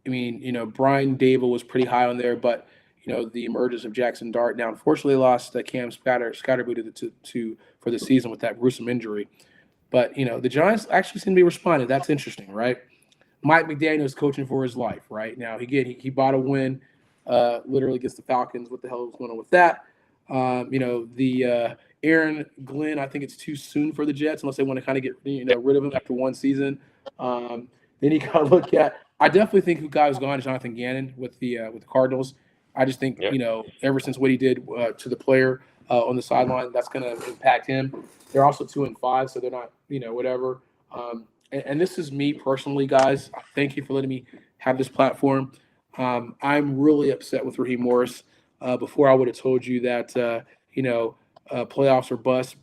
Brian Dable was pretty high on there, but the emergence of Jackson Dart. Now, unfortunately, lost Cam Scatterboot for the season with that gruesome injury. But the Giants actually seem to be responding. That's interesting, right? Mike McDaniel's coaching for his life, right? Now he bought a win, literally against the Falcons. What the hell is going on with that? Aaron Glenn, I think it's too soon for the Jets unless they want to kind of get rid of him after one season. Then you got to look at. I definitely think who guy was gone is Jonathan Gannon with the Cardinals. I just think ever since what he did to the player on the sideline, that's going to impact him. They're also 2-5, so they're not whatever. And this is me personally, guys. Thank you for letting me have this platform. I'm really upset with Raheem Morris. Before I would have told you that playoffs or bust.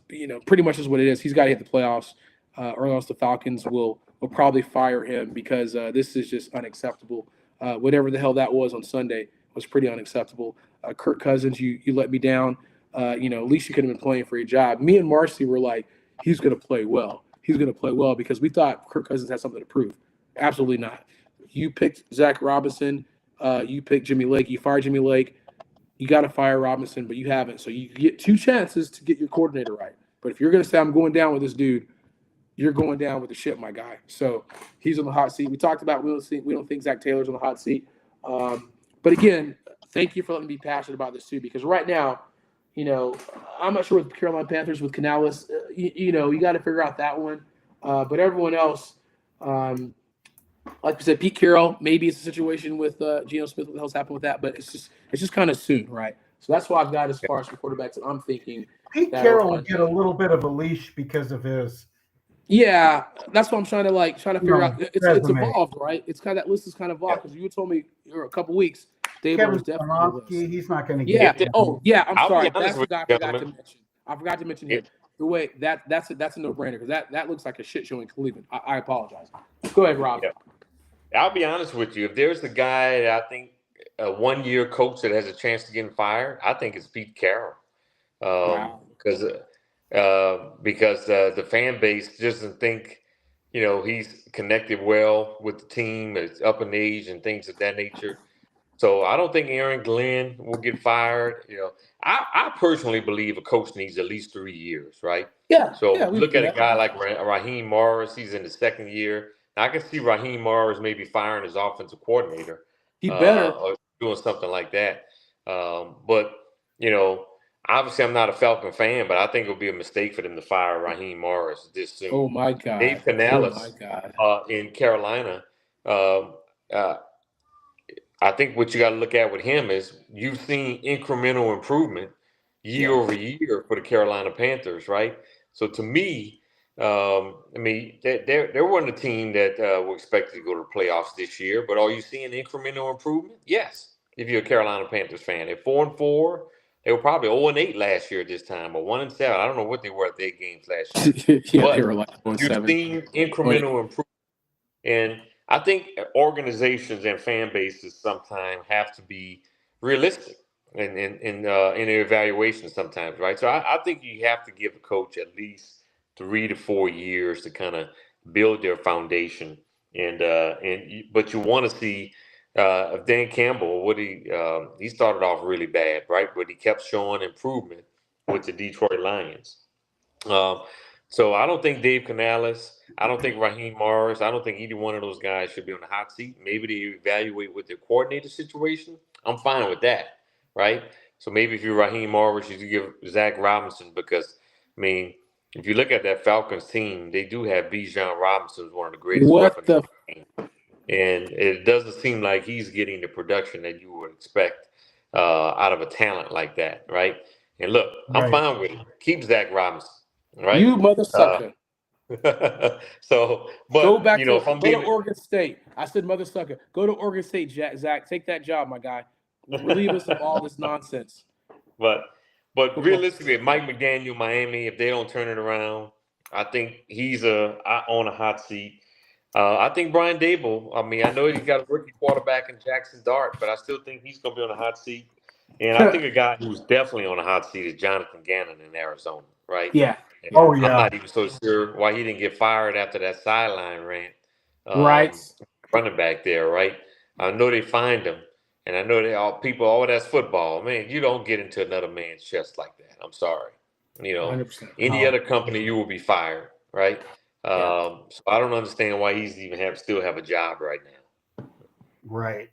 Pretty much is what it is. He's got to hit the playoffs, or else the Falcons will probably fire him because this is just unacceptable. Whatever the hell that was on Sunday was pretty unacceptable. Kirk Cousins, you let me down. At least you could have been playing for your job. Me and Marcy were like, he's going to play well. He's going to play well because we thought Kirk Cousins had something to prove. Absolutely not. You picked Zach Robinson. You picked Jimmy Lake. You fired Jimmy Lake. You got to fire Robinson, but you haven't. So you get 2 chances to get your coordinator right. But if you're going to say I'm going down with this dude, you're going down with the ship, my guy. So he's on the hot seat. We talked about we don't think Zach Taylor's on the hot seat. But again, thank you for letting me be passionate about this too, because right now, I'm not sure with Carolina Panthers with Canales. you got to figure out that one. But everyone else, like we said, Pete Carroll, maybe it's a situation with Geno Smith. What the hell's happened with that? But it's just kind of soon, right? So that's why I've got as far as the quarterbacks that I'm thinking. Pete Carroll will get a little bit of a leash because of his. Yeah, that's what I'm trying to figure out. It's resume. evolved, right? It's kind of that list is kind of evolved because you told me a couple weeks. David was Kevin definitely on the list. Stefanski, he's not going to Yeah. get. Oh, yeah. I'm I'll be sorry. honest That's the with guy I you, forgot to gentlemen. mention. I forgot to mention him. The way that's a no brainer because that looks like a shit show in Cleveland. I apologize. Go ahead, Rob. Yeah. I'll be honest with you. If there's a guy that I think a 1-year coach that has a chance to get fired, I think it's Pete Carroll. Wow. Because the fan base doesn't think he's connected well with the team. It's up in age and things of that nature. So I don't think Aaron Glenn will get fired. I personally believe a coach needs at least 3 years, right? Yeah. So yeah, we look do at a that. guy like Raheem Morris. He's in his second year. Now, I can see Raheem Morris maybe firing his offensive coordinator. He better. Or doing something like that. But obviously I'm not a Falcon fan, but I think it would be a mistake for them to fire Raheem Morris this soon. Oh my God. Dave Canales in Carolina. I think what you got to look at with him is you've seen incremental improvement year over year for the Carolina Panthers, right? So to me, they're one of the team that were expected to go to the playoffs this year. But are you seeing incremental improvement? Yes. If you're a Carolina Panthers fan, they're 4-4. They were probably 0-8 last year at this time, or 1-7. I don't know what they were at their games last year. Yeah, they were like 1-7. You've seen incremental improvement, and I think organizations and fan bases sometimes have to be realistic in their evaluation sometimes, right? So I think you have to give a coach at least 3 to 4 years to kind of build their foundation, but you want to see Dan Campbell. He started off really bad, right? But he kept showing improvement with the Detroit Lions. So I don't think Dave Canales, I don't think Raheem Morris, I don't think either one of those guys should be on the hot seat. Maybe they evaluate with their coordinator situation. I'm fine with that, right? So maybe if you're Raheem Morris, you should give Zach Robinson because, if you look at that Falcons team, they do have Bijan Robinson, one of the greatest weapons in the game. And it doesn't seem like he's getting the production that you would expect out of a talent like that, right? And look, I'm fine with it. Keep Zach Robinson. Right? You mother sucker. So, but go back to Oregon State. I said mother sucker. Go to Oregon State, Zach. Take that job, my guy. Relieve us of all this nonsense. But realistically, Mike McDaniel, Miami, if they don't turn it around, I think he's on a hot seat. I think Brian Dable. I know he's got a rookie quarterback in Jackson Dart, but I still think he's going to be on a hot seat. And I think a guy who's definitely on a hot seat is Jonathan Gannon in Arizona, right? Yeah. And I'm not even so sure why he didn't get fired after that sideline rant. Right. Running back there, right? I know they fined him, and I know that's football. Man, you don't get into another man's chest like that. I'm sorry. 100%. Any other company, you will be fired, right? So I don't understand why he's even still have a job right now. Right.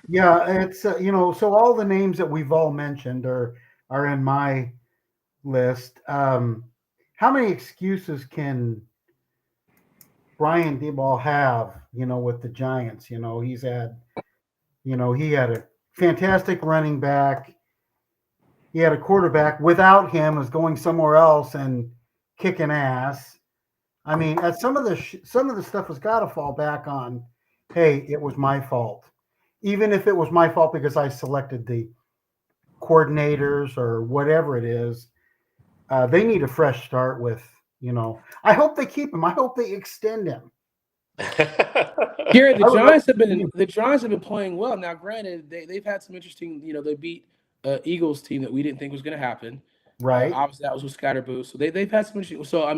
Yeah, it's so all the names that we've all mentioned are in my list. How many excuses can Brian Daboll have, with the Giants? He's had, he had a fantastic running back. He had a quarterback without him is going somewhere else and kicking ass. Some of the stuff has got to fall back on, hey, it was my fault. Even if it was my fault because I selected the coordinators or whatever it is, they need a fresh start with, I hope they keep him. I hope they extend him. Gary, the Giants have been playing well. Now, granted, they've had some interesting, they beat Eagles team that we didn't think was going to happen. Right. Obviously, that was with Scatterboo. So they've had some interesting. So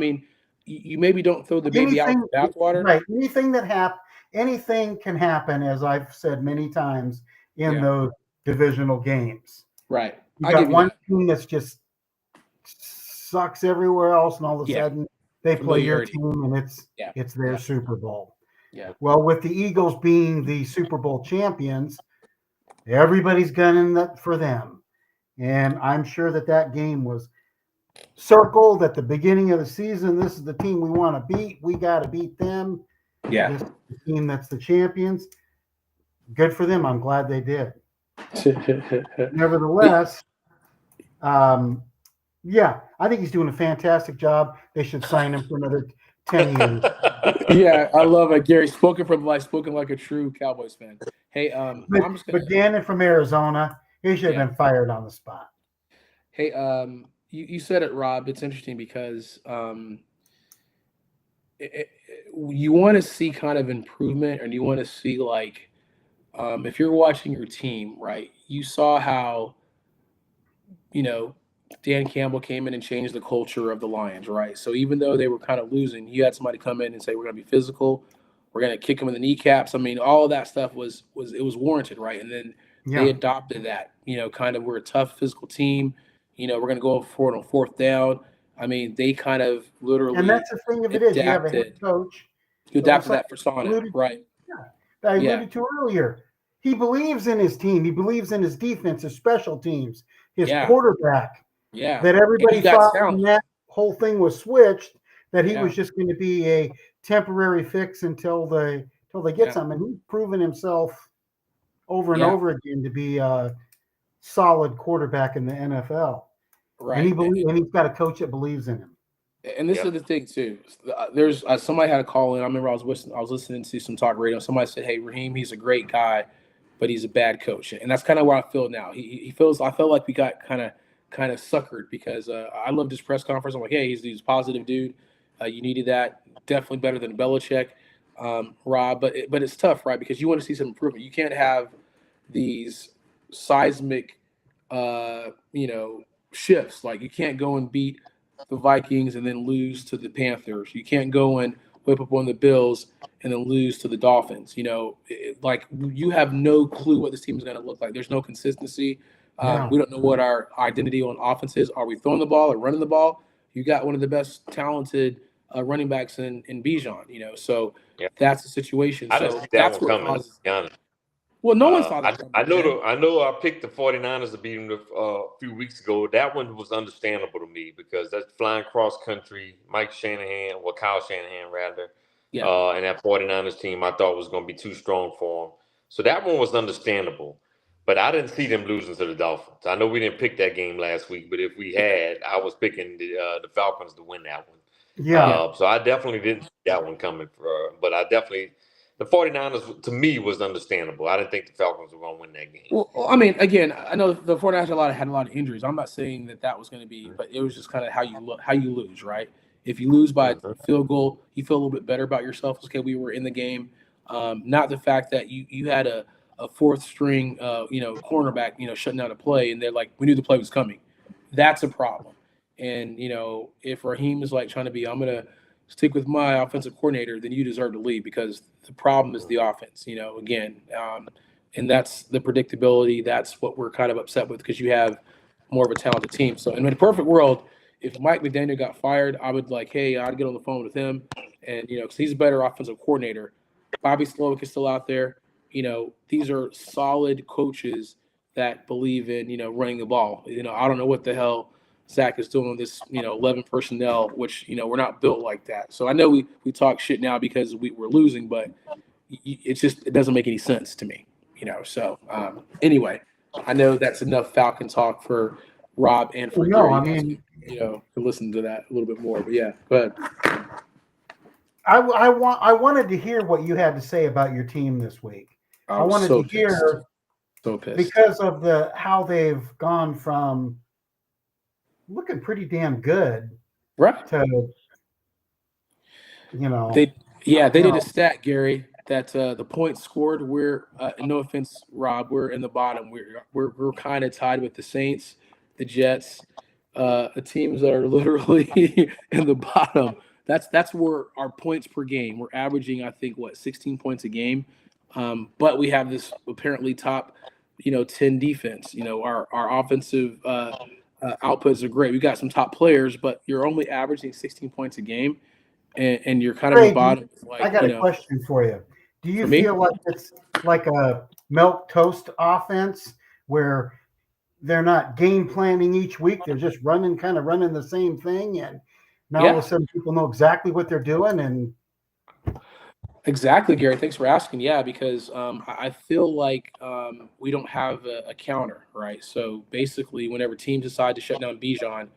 you maybe don't throw the baby out with the bathwater. Right. Anything can happen, as I've said many times in those divisional games. Right. You got one team that's just sucks everywhere else, and all of a sudden they play your team, and it's their Super Bowl. Yeah. Well, with the Eagles being the Super Bowl champions, everybody's gunning for them, and I'm sure that game was circled at the beginning of the season. This is the team we want to beat. We got to beat them. Yeah. This is the team that's the champions. Good for them. I'm glad they did. Nevertheless, yeah, I think he's doing a fantastic job. They should sign him for another 10 years. Yeah, I love it, Gary. Spoken like a true Cowboys fan. Hey, But Gannon from Arizona, he should have been fired on the spot. Hey, you said it, Rob. It's interesting because you want to see kind of improvement, and you want to see like if you're watching your team, right? You saw how Dan Campbell came in and changed the culture of the Lions, right? So even though they were kind of losing, you had somebody come in and say, "We're going to be physical. We're going to kick them in the kneecaps." I mean, all of that stuff was warranted, right? And then they adopted that, kind of we're a tough physical team. We're going to go for it on fourth down. I mean, they kind of literally. And that's the thing of it is, you have a head coach. You adapted that persona, right? Yeah, I alluded to earlier. He believes in his team. He believes in his defense, his special teams, his quarterback. Yeah. That everybody thought when that whole thing was switched, that he was just going to be a temporary fix until they get something. And he's proven himself over and over again to be a solid quarterback in the NFL. Right. And he's got a coach that believes in him. And this is the thing too. There's somebody had a call in. I remember I was listening to some talk radio. Somebody said, "Hey, Raheem, he's a great guy, but he's a bad coach." And that's kind of where I feel now. I felt like we got kind of suckered because I loved his press conference. I'm like, hey, he's a positive dude. You needed that. Definitely better than Belichick, Rob. But it's tough, right? Because you want to see some improvement. You can't have these seismic, shifts. Like you can't go and beat the Vikings and then lose to the Panthers. You can't go and whip up on the Bills and then lose to the Dolphins. Like you have no clue what this team is going to look like. There's no consistency. We don't know what our identity on offense is. Are we throwing the ball or running the ball? You got one of the best talented running backs in Bijan, so that's the situation. I didn't see that one coming, to be honest. Well, no one saw that coming. I know I picked the 49ers to beat them a few weeks ago. That one was understandable to me because that's flying cross country. Kyle Shanahan, rather. And that 49ers team I thought was going to be too strong for them. So that one was understandable. But I didn't see them losing to the Dolphins. I know we didn't pick that game last week, but if we had, I was picking the Falcons to win that one. Yeah. So I definitely didn't see that one coming. But the 49ers, to me, was understandable. I didn't think the Falcons were going to win that game. Well, I mean, again, I know the 49ers had a lot of injuries. I'm not saying that was going to be, but it was just kind of how you lose, right? If you lose by a field goal, you feel a little bit better about yourself. Okay, we were in the game. Not the fact that you had a fourth string, cornerback, shutting down a play, and they're like, we knew the play was coming. That's a problem. And if Raheem is like trying to be, I'm gonna stick with my offensive coordinator, then you deserve to leave because the problem is the offense. Again, and that's the predictability. That's what we're kind of upset with because you have more of a talented team. So, in a perfect world, if Mike McDaniel got fired, I would I'd get on the phone with him, and because he's a better offensive coordinator. Bobby Slowick is still out there. These are solid coaches that believe in, running the ball. I don't know what the hell Zach is doing with this, 11 personnel, which, we're not built like that. So I know we talk shit now because we're losing, but it doesn't make any sense to me, So anyway, I know that's enough Falcon talk for Rob and for Gary. I mean, to listen to that a little bit more, but yeah, go ahead. I wanted to hear what you had to say about your team this week. I wanted to hear because of how they've gone from looking pretty damn good, right? To they did a stat, Gary, that the points scored. We're no offense, Rob, we're in the bottom. We're kind of tied with the Saints, the Jets, the teams that are literally in the bottom. That's where our points per game. We're averaging, I think, 16 points a game. But we have this apparently top, 10 defense. Our offensive outputs are great. We got some top players, but you're only averaging 16 points a game, and you're kind of in the bottom. I got a question for you. Do you feel like it's like a milk toast offense where they're not game planning each week. They're just running the same thing. And now all of a sudden people know exactly what they're doing. And Exactly, Gary. Thanks for asking. Yeah, because I feel like we don't have a counter, right? So basically, whenever teams decide to shut down Bijan,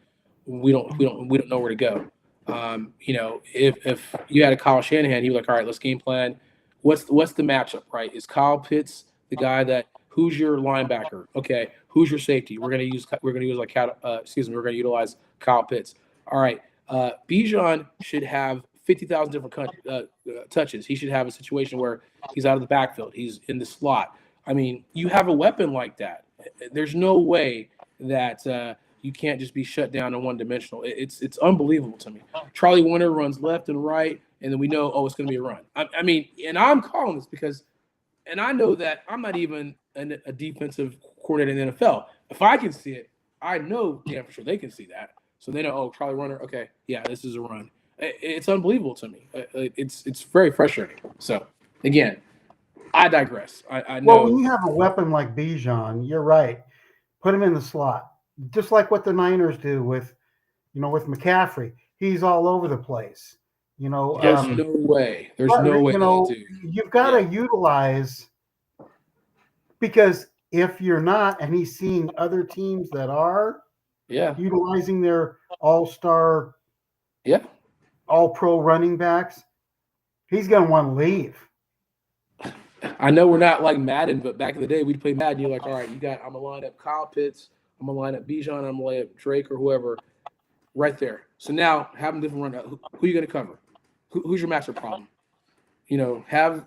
we don't know where to go. If you had a Kyle Shanahan, he was like, all right, let's game plan. What's the matchup, right? Is Kyle Pitts the guy that who's your linebacker? Okay, who's your safety? We're gonna utilize Kyle Pitts. All right, Bijan should have 50,000 different touches. He should have a situation where he's out of the backfield. He's in the slot. I mean, you have a weapon like that. There's no way that you can't just be shut down and one-dimensional. It's unbelievable to me. Charlie Warner runs left and right, and then we know, it's going to be a run. I mean, and I'm calling this because, and I know that I'm not even a defensive coordinator in the NFL. If I can see it, I know damn for sure they can see that. So they know, Charlie Warner, okay, yeah, this is a run. It's unbelievable to me. It's very frustrating. So again, I digress. I know. Well, when you have a weapon like Bijan, you're right. Put him in the slot, just like what the Niners do with McCaffrey. He's all over the place. There's no way. There's no way. You've got to utilize, because if you're not, and he's seeing other teams that are, utilizing their all-star, all-pro running backs, he's going to want to leave. I know we're not like Madden, but back in the day, we'd play Madden. You're like, all right, I'm going to line up Kyle Pitts, I'm going to line up Bijan, I'm going to line up Drake or whoever right there. So now have them different run. Who are you going to cover? Who's your matchup problem? Have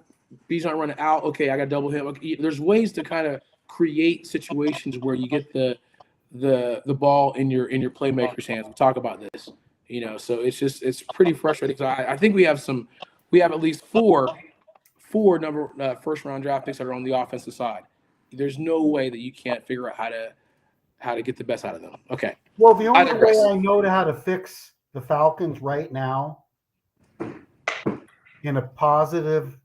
Bijan run out. Okay, I got to double him. Okay, there's ways to kind of create situations where you get the ball in your playmaker's hands. We talk about this. So it's pretty frustrating. So I think we have at least four first round draft picks that are on the offensive side. There's no way that you can't figure out how to get the best out of them. Okay. Well, the only way I know how to fix the Falcons right now, in a positive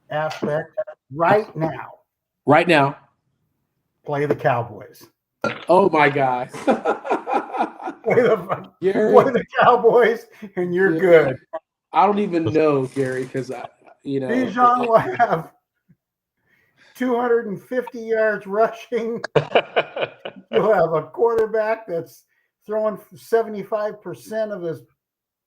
aspect, right now, play the Cowboys. Oh my God. Play the Cowboys, and you're good. I don't even know, Gary, because Bijan will have 250 yards rushing. You'll have a quarterback that's throwing 75% of his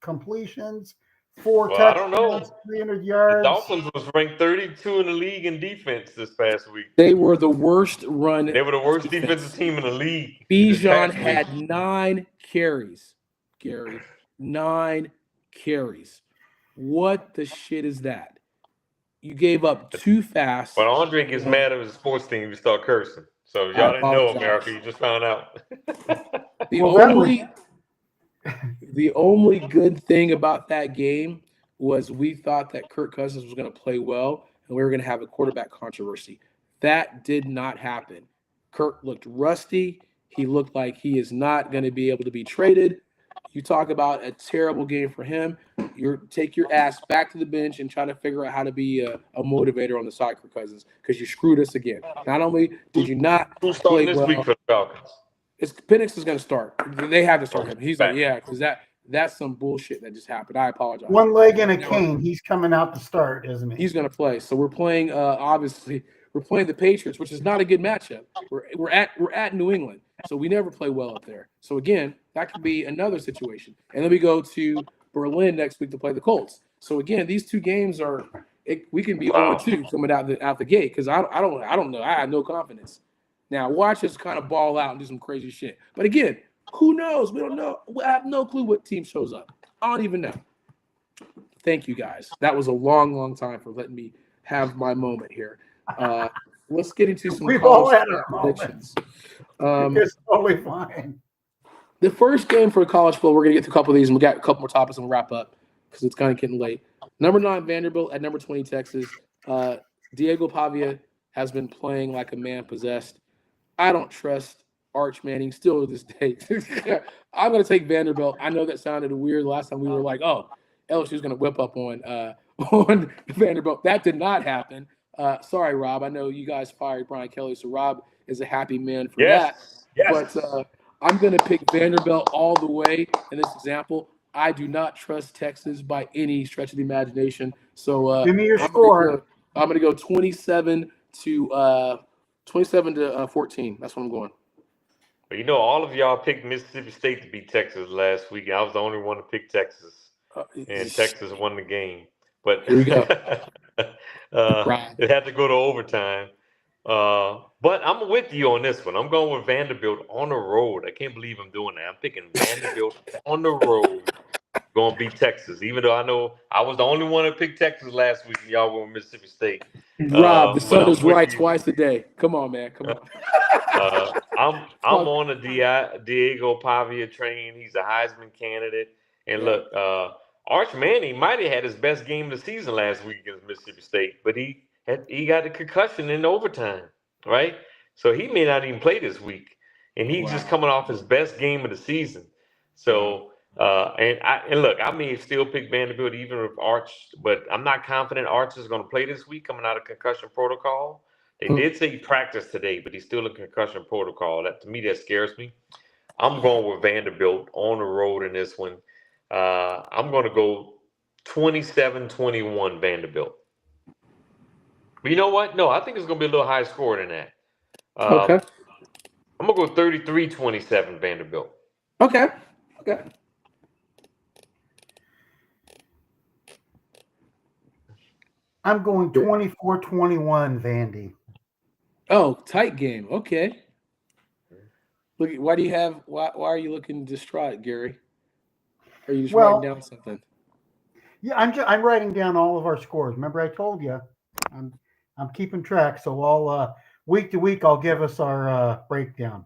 completions, 4 touchdowns, 300 yards. The Dolphins was ranked 32 in the league in defense this past week. They were the worst run. They were the worst defensive team in the league. Bijan had 9 carries, Gary. 9 carries. What the shit is that? You gave up too fast. But Andre gets mad at his sports team to start cursing. So y'all didn't know, America. You just found out. The only good thing about that game was we thought that Kirk Cousins was going to play well and we were going to have a quarterback controversy. That did not happen. Kirk looked rusty. He looked like he is not going to be able to be traded. You talk about a terrible game for him. You take your ass back to the bench and try to figure out how to be a motivator on the side, Kirk Cousins, because you screwed us again. Not only did you not play this well, week for the Falcons? Penix is going to start. They have to start him. He's like, because that's some bullshit that just happened. I apologize. One leg and a cane. He's coming out to start, isn't he? He's going to play. So we're playing. Obviously, we're playing the Patriots, which is not a good matchup. We're at New England, so we never play well up there. So again, that could be another situation. And then we go to Berlin next week to play the Colts. So again, these two games we can be 0-2 coming out the gate because I don't know. I have no confidence. Now watch us kind of ball out and do some crazy shit. But again, who knows? We don't know. I have no clue what team shows up. I don't even know. Thank you guys. That was a long, long time for letting me have my moment here. Let's get into some predictions. It's totally fine. The first game for college football, we're going to get to a couple of these, and we got a couple more topics, and we'll wrap up because it's kind of getting late. Number 9, Vanderbilt at number 20, Texas. Diego Pavia has been playing like a man possessed. I don't trust Arch Manning still to this day. I'm going to take Vanderbilt. I know that sounded weird last time we were like, LSU's going to whip up on Vanderbilt. That did not happen. Sorry, Rob. I know you guys fired Brian Kelly, so Rob is a happy man for that. Yes. But I'm going to pick Vanderbilt all the way in this example. I do not trust Texas by any stretch of the imagination. So Give me your I'm score. going to go 27 to 14. That's what I'm going. But you know, all of y'all picked Mississippi State to beat Texas last week. I was the only one to pick Texas, and Texas won the game. But Here we go. Right. it had to go to overtime. But I'm with you on this one. I'm going with Vanderbilt on the road. I can't believe I'm doing that. I'm picking Vanderbilt on the road. Going to beat Texas, even though I know I was the only one that picked Texas last week, and y'all were Mississippi State. Rob, the But sun I'm is with right you. twice a day. Come on, man. Come on. I'm on the Diego Pavia train. He's a Heisman candidate. And Yeah. look, Arch Manning might have had his best game of the season last week against Mississippi State, but he got a concussion in overtime, right? So he may not even play this week, and he's just Wow. coming off his best game of the season. So. And look, I may still pick Vanderbilt even with Arch, but I'm not confident Arch is going to play this week coming out of concussion protocol. They did say he practiced today, but he's still in concussion protocol. That to me, that scares me. I'm going with Vanderbilt on the road in this one. I'm going to go 27-21 Vanderbilt. But you know what? No, I think it's going to be a little higher score than that. Okay. I'm going to go 33-27 Vanderbilt. Okay. Okay. I'm going 24-21, Vandy. Oh, tight game. Okay. Look, why are you looking distraught, Gary? Are you just writing down something? Yeah, I'm writing down all of our scores. Remember, I told you, I'm keeping track. So I'll week to week I'll give us our breakdown.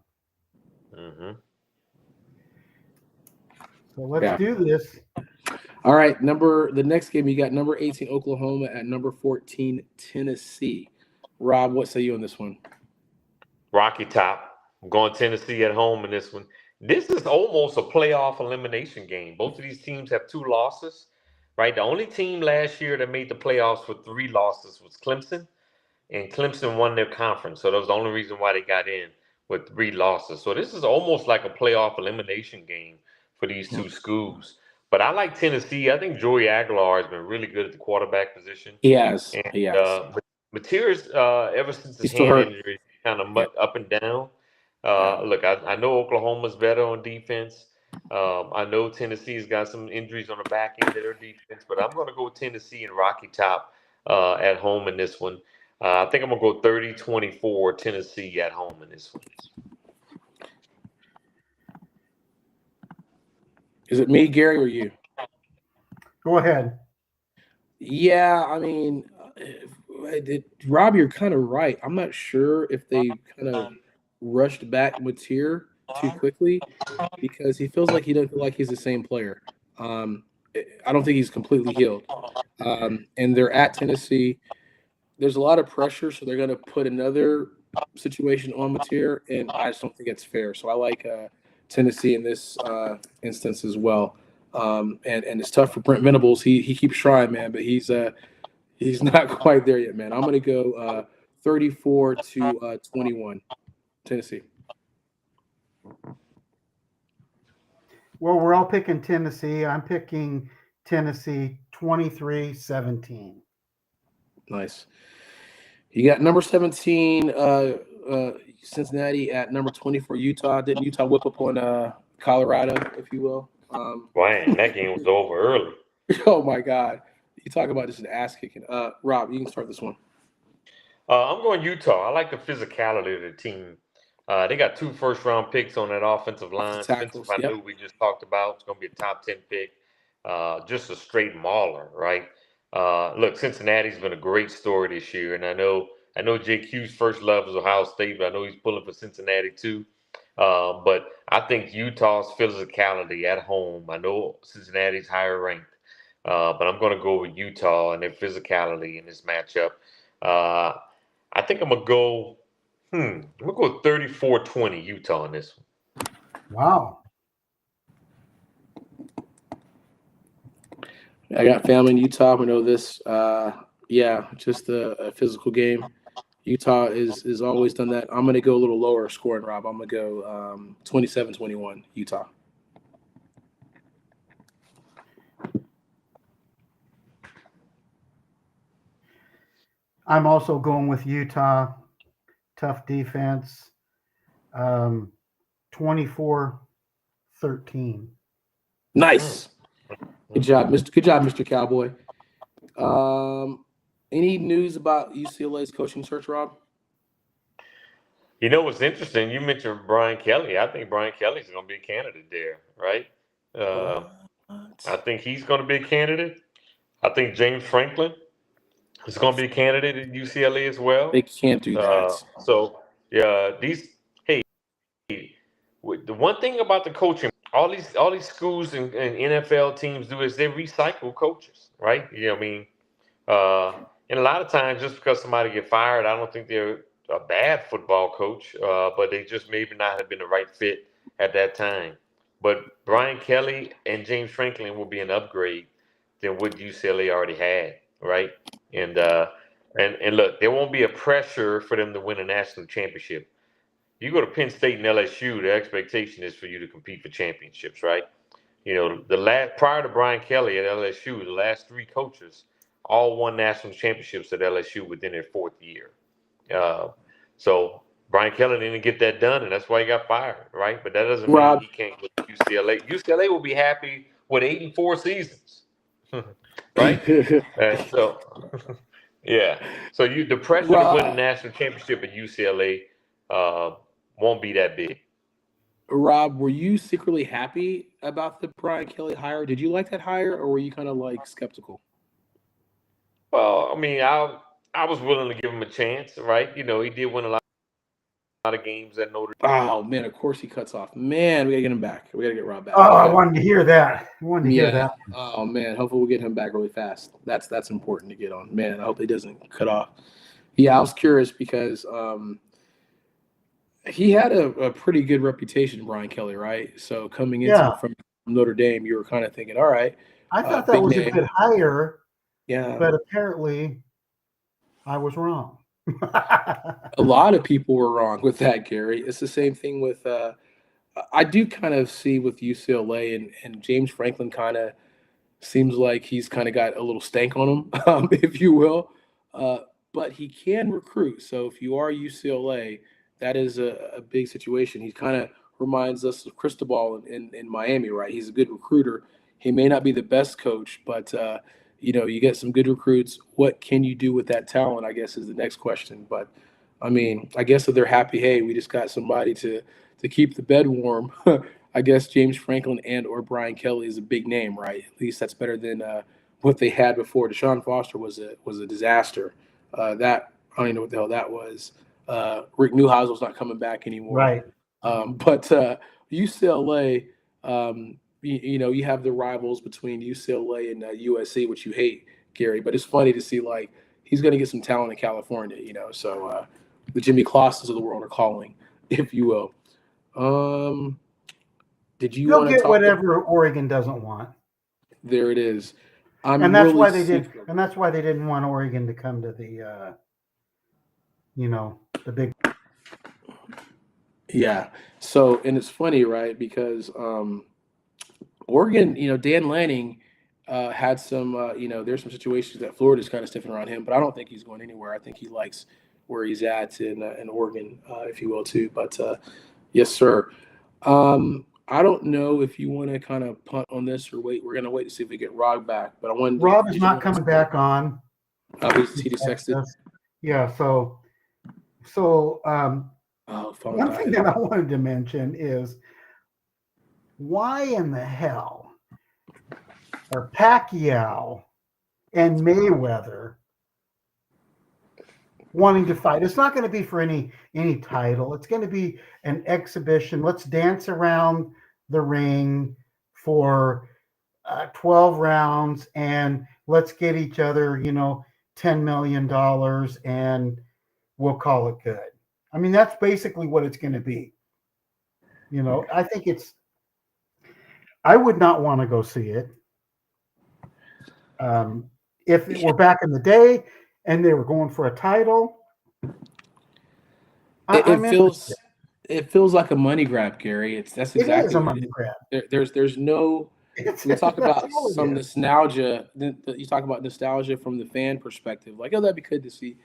Mm-hmm. So let's do this. All right, the next game you got number 18 Oklahoma at number 14 Tennessee. Rob, what say you on this one? Rocky Top. I'm going Tennessee at home in this one. This is almost a playoff elimination game. Both of these teams have 2 losses, right? The only team last year that made the playoffs with 3 losses was Clemson, and Clemson won their conference. So that was the only reason why they got in with 3 losses. So this is almost like a playoff elimination game for these 2 schools. But I like Tennessee. I think Joey Aguilar has been really good at the quarterback position. He has. And Mateer's, ever since his He's still hand hurt. injury, kind of up and down. Yeah. Look, I know Oklahoma's better on defense. I know Tennessee's got some injuries on the back end of their defense, but I'm going to go Tennessee and Rocky Top at home in this one. I think I'm going to go 30-24 Tennessee at home in this one. Is it me, Gary, or you? Go ahead. Yeah, I mean, Rob, you're kind of right. I'm not sure if they kind of rushed back Mateer too quickly because he feels like he doesn't feel like he's the same player. I don't think he's completely healed. And they're at Tennessee. There's a lot of pressure, so they're going to put another situation on Mateer, and I just don't think it's fair. So I like Tennessee in this instance as well. And it's tough for Brent Venables. He keeps trying, man, but he's not quite there yet, man. I'm going to go 34-21, Tennessee. Well, we're all picking Tennessee. I'm picking Tennessee 23-17. Nice. You got number 17, Cincinnati at number 24, Utah. Didn't Utah whip up on Colorado, if you will? Man, that game was over early. Oh, my God. You talk about just an ass kicking. Rob, you can start this one. I'm going Utah. I like the physicality of the team. They got 2 first-round picks on that offensive line. Spencer Fanu, we just talked about, it's going to be a top 10 pick. Just a straight mauler, right? Look, Cincinnati's been a great story this year, and I know JQ's first love is Ohio State, but I know he's pulling for Cincinnati too. But I think Utah's physicality at home. I know Cincinnati's higher ranked, but I'm going to go with Utah and their physicality in this matchup. I think I'm gonna go. I'm gonna go 34-20 Utah in this one. Wow. I got family in Utah. We know this. Yeah, just a physical game. Utah is always done that. I'm going to go a little lower scoring, Rob. I'm going to go 27-21 Utah. I'm also going with Utah. Tough defense. 24-13. Nice. Good job, Mr. Cowboy. Any news about UCLA's coaching search, Rob? You know what's interesting? You mentioned Brian Kelly. I think Brian Kelly's going to be a candidate there, right? I think he's going to be a candidate. I think James Franklin is going to be a candidate at UCLA as well. They can't do that. Hey, the one thing about the coaching, all these schools and NFL teams do is they recycle coaches, right? You know what I mean? And a lot of times, just because somebody get fired, I don't think they're a bad football coach, but they just maybe not have been the right fit at that time. But Brian Kelly and James Franklin will be an upgrade than what UCLA already had, right? And look, there won't be a pressure for them to win a national championship. You go to Penn State and LSU, the expectation is for you to compete for championships, right? You know, prior to Brian Kelly at LSU, the last three coaches all won national championships at LSU within their fourth year. So Brian Kelly didn't get that done, and that's why he got fired, right? But that doesn't mean he can't go to UCLA. UCLA will be happy with 8 and 4 seasons, right? And so, yeah. So the pressure to win a national championship at UCLA won't be that big. Rob, were you secretly happy about the Brian Kelly hire? Did you like that hire, or were you kind of like skeptical? Well, I mean, I was willing to give him a chance, right? You know, he did win a lot of games at Notre Dame. Oh man, of course he cuts off. Man, we gotta get him back. We gotta get Rob back. Oh, I wanted to hear that. Hear that. Oh man, hopefully we'll get him back really fast. That's important to get on. Man, I hope he doesn't cut off. Yeah, I was curious because he had a pretty good reputation, Brian Kelly, right? So coming into from Notre Dame, you were kind of thinking, all right. I thought that was a good hire. Yeah. But apparently I was wrong. A lot of people were wrong with that, Gary. It's the same thing with I do kind of see with UCLA and James Franklin kind of seems like he's kind of got a little stank on him, if you will. But he can recruit. So if you are UCLA, that is a big situation. He kind of reminds us of Cristobal in Miami, right? He's a good recruiter. He may not be the best coach, but you know, you get some good recruits. What can you do with that talent, I guess, is the next question. But, I mean, I guess if they're happy, hey, we just got somebody to keep the bed warm, I guess James Franklin and or Brian Kelly is a big name, right? At least that's better than what they had before. Deshaun Foster was a disaster. That I don't even know what the hell that was. Rick Neuhausel's not coming back anymore. Right. But UCLA, you know, you have the rivals between UCLA and USC, which you hate, Gary. But it's funny to see, like, he's going to get some talent in California, you know. So the Jimmy Clauses of the world are calling, if you will. Did you want to get talk whatever Oregon doesn't want? There it is. And that's why they did. And that's why they didn't want Oregon to come to the, you know, the big. Yeah. So, and it's funny, right? Because Oregon, you know, Dan Lanning had some, you know, there's some situations that Florida's kind of sniffing around him, but I don't think he's going anywhere. I think he likes where he's at in Oregon, if you will, too. But yes, sir. I don't know if you want to kind of punt on this or wait. We're going to wait to see if we get Rob back. But I wanted. Rob is not coming back on. He just texted. Yeah. So. One thing that I wanted to mention is why in the hell are Pacquiao and Mayweather wanting to fight? It's not going to be for any title. It's going to be an exhibition. Let's dance around the ring for 12 rounds and let's get each other, you know, $10 million and we'll call it good. I mean, that's basically what it's going to be. You know, I think I would not want to go see it. If it were back in the day and they were going for a title, It feels like a money grab, Gary. That's It is exactly a what money it grab. is. There's no. We talk That's about all it some is. nostalgia. You talk about nostalgia from the fan perspective. Like, oh, that'd be good to see,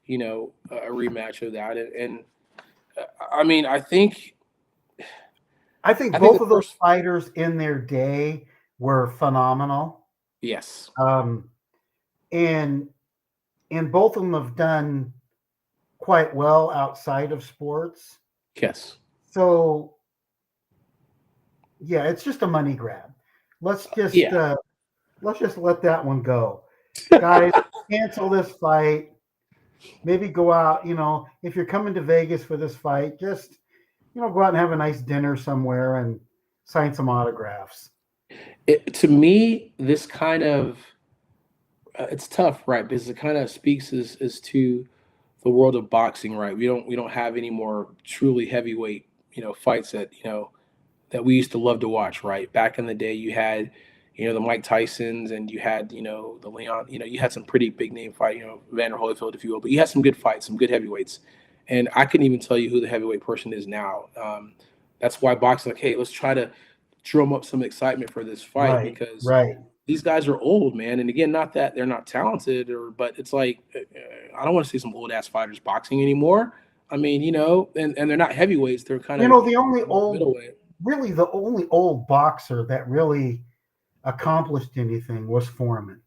a rematch of that. And I mean, I think I think both the of those first, fighters in their day were phenomenal. yes, Um, and both of them have done quite well outside of sports. yes, So yeah, it's just a money grab. Let's just yeah. let's just let that one go, guys. Cancel this fight. Maybe go out. If you're coming to Vegas for this fight, just go out and have a nice dinner somewhere and sign some autographs. To me, this kind of it's tough, right? Because it kind of speaks as to the world of boxing, right? We don't have any more truly heavyweight, fights that we used to love to watch, right? Back in the day, you had, the Mike Tysons, and you had, the Leon, you had some pretty big name fight, Vander Holyfield, if you will, but you had some good fights, some good heavyweights. And I couldn't even tell you who the heavyweight person is now. That's why boxing, like, hey, let's try to drum up some excitement for this fight, Right, because right. these guys are old, man. And again, not that they're not talented, but it's like, I don't want to see some old ass fighters boxing anymore. I mean, and they're not heavyweights. They're kind of The only more old, middleweight. really, the only old boxer that really accomplished anything was Foreman.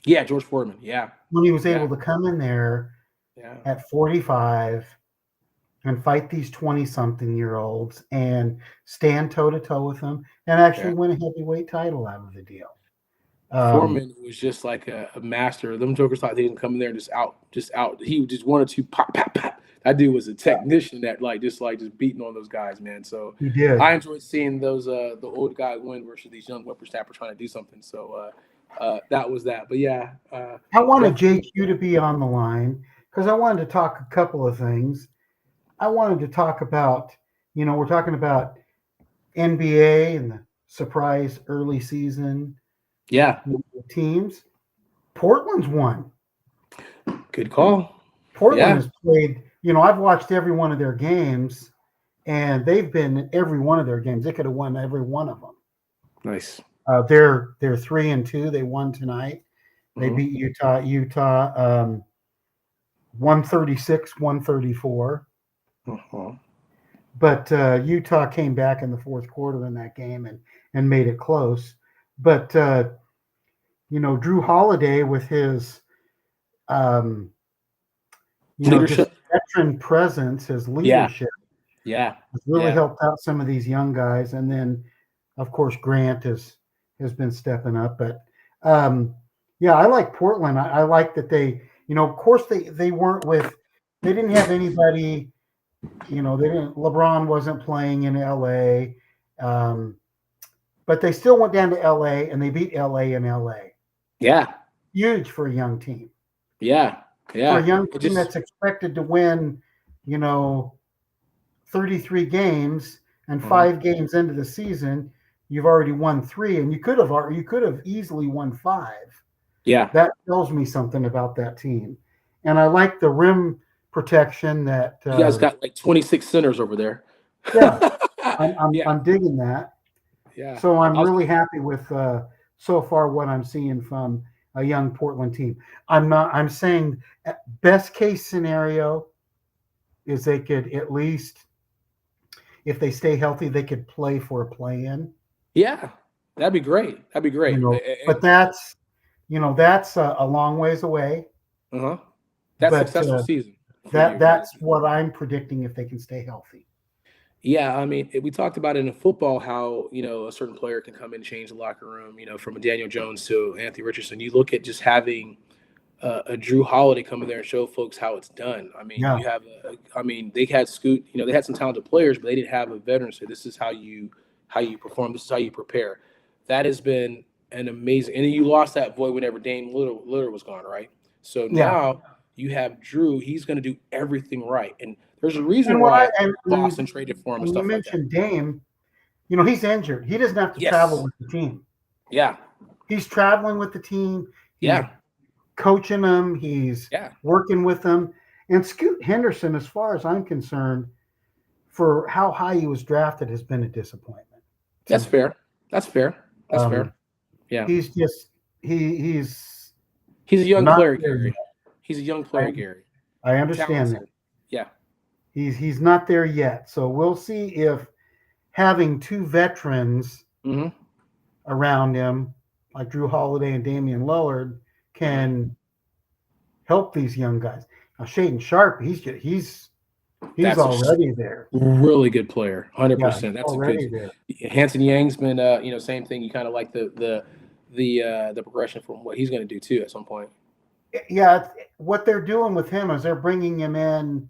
Yeah, George Foreman. Yeah, When he was yeah, able to come in there yeah, at 45 and fight these 20-something-year-olds and stand toe-to-toe with them and actually yeah. win a heavyweight title out of the deal. Foreman was just like a master. Them jokers thought they can come in there and just out. He just wanted to pop, pop, pop. That dude was a technician that just beating on those guys, man. So He did. I enjoyed seeing those the old guy win versus these young whippersnappers trying to do something. So that was that. But yeah, I wanted definitely. JQ to be on the line because I wanted to talk a couple of things. I wanted to talk about, we're talking about NBA and the surprise early season Yeah, teams. Portland's won. good call. Portland Yeah, has played, I've watched every one of their games, and they've been in every one of their games. They could have won every one of them. nice. They're 3-2. They won tonight. They Mhm. beat Utah 136-134. Mhm. But Utah came back in the fourth quarter in that game and made it close. But Drew Holiday with his just Leadership. veteran presence, his Yeah, leadership yeah, has really yeah. helped out some of these young guys. And then, of course, Grant has been stepping up. But yeah, I like Portland. I like that they, of course, they weren't they didn't have anybody. LeBron wasn't playing in LA, but they still went down to LA and they beat LA in LA. Yeah, Huge for a young team. yeah, For a yeah. young It team just that's expected to win, 33 games and mhm. 5 games into the season, you've already won 3 and you could have easily won 5. Yeah. That tells me something about that team. And I like the rim protection that You guys got like 26 centers over there. yeah, I'm Yeah, I'm digging that. yeah. So I'm I was really happy with so far what I'm seeing from a young Portland team. I'm saying best case scenario is they could at least, if they stay healthy, they could play for a play-in. yeah. That'd be great. That'd be great. But that's a long ways away. Uh-huh. That's But successful season for you. that's what I'm predicting if they can stay healthy. Yeah, I mean, we talked about it in football how, a certain player can come in and change the locker room, from a Daniel Jones to Anthony Richardson. You look at just having a Drew Holiday come in there and show folks how it's done. I mean, Yeah, you have, they had Scoot, they had some talented players, but they didn't have a veteran say, this is how you perform, this is how you prepare. That has been an amazing, and then you lost that void whenever Dame Lillard was gone, right? So yeah. now you have Drew. He's going to do everything right, and there's a reason And what I why Boston traded for him and and you stuff like that. mentioned Dame, he's injured. He doesn't have to travel Yes. with the team. Yeah. He's traveling with the team. He's Yeah. coaching them. He's Yeah. working with them. And Scoot Henderson, as far as I'm concerned, for how high he was drafted, has been a disappointment. That's fair. That's fair. That's fair. Yeah. He's just he's a young not player, there Gary. yet. He's a young player, Gary. I understand that. Yeah. He's not there yet. So we'll see if having two veterans around him, like Drew Holiday and Damian Lillard, can help these young guys. Now Shaden Sharp, he's already there. Really good player, 100%. Yeah, That's already a good. there. Hanson Yang's been, same thing. You kind of like the progression from what he's going to do too at some point. Yeah, what they're doing with him is they're bringing him in,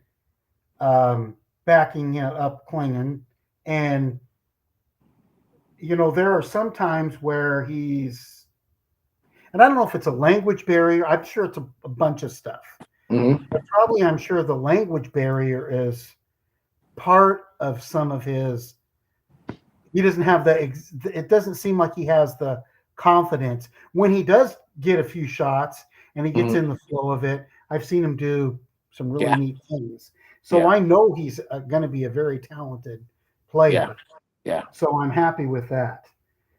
backing up Klingon, and there are some times where he's, and I don't know if it's a language barrier. I'm sure it's a bunch of stuff. But probably I'm sure the language barrier is part of some of his. He doesn't have it doesn't seem like he has the confidence. When he does get a few shots and he gets in the flow of it, I've seen him do some really neat things. So I know he's going to be a very talented player. Yeah. So I'm happy with that.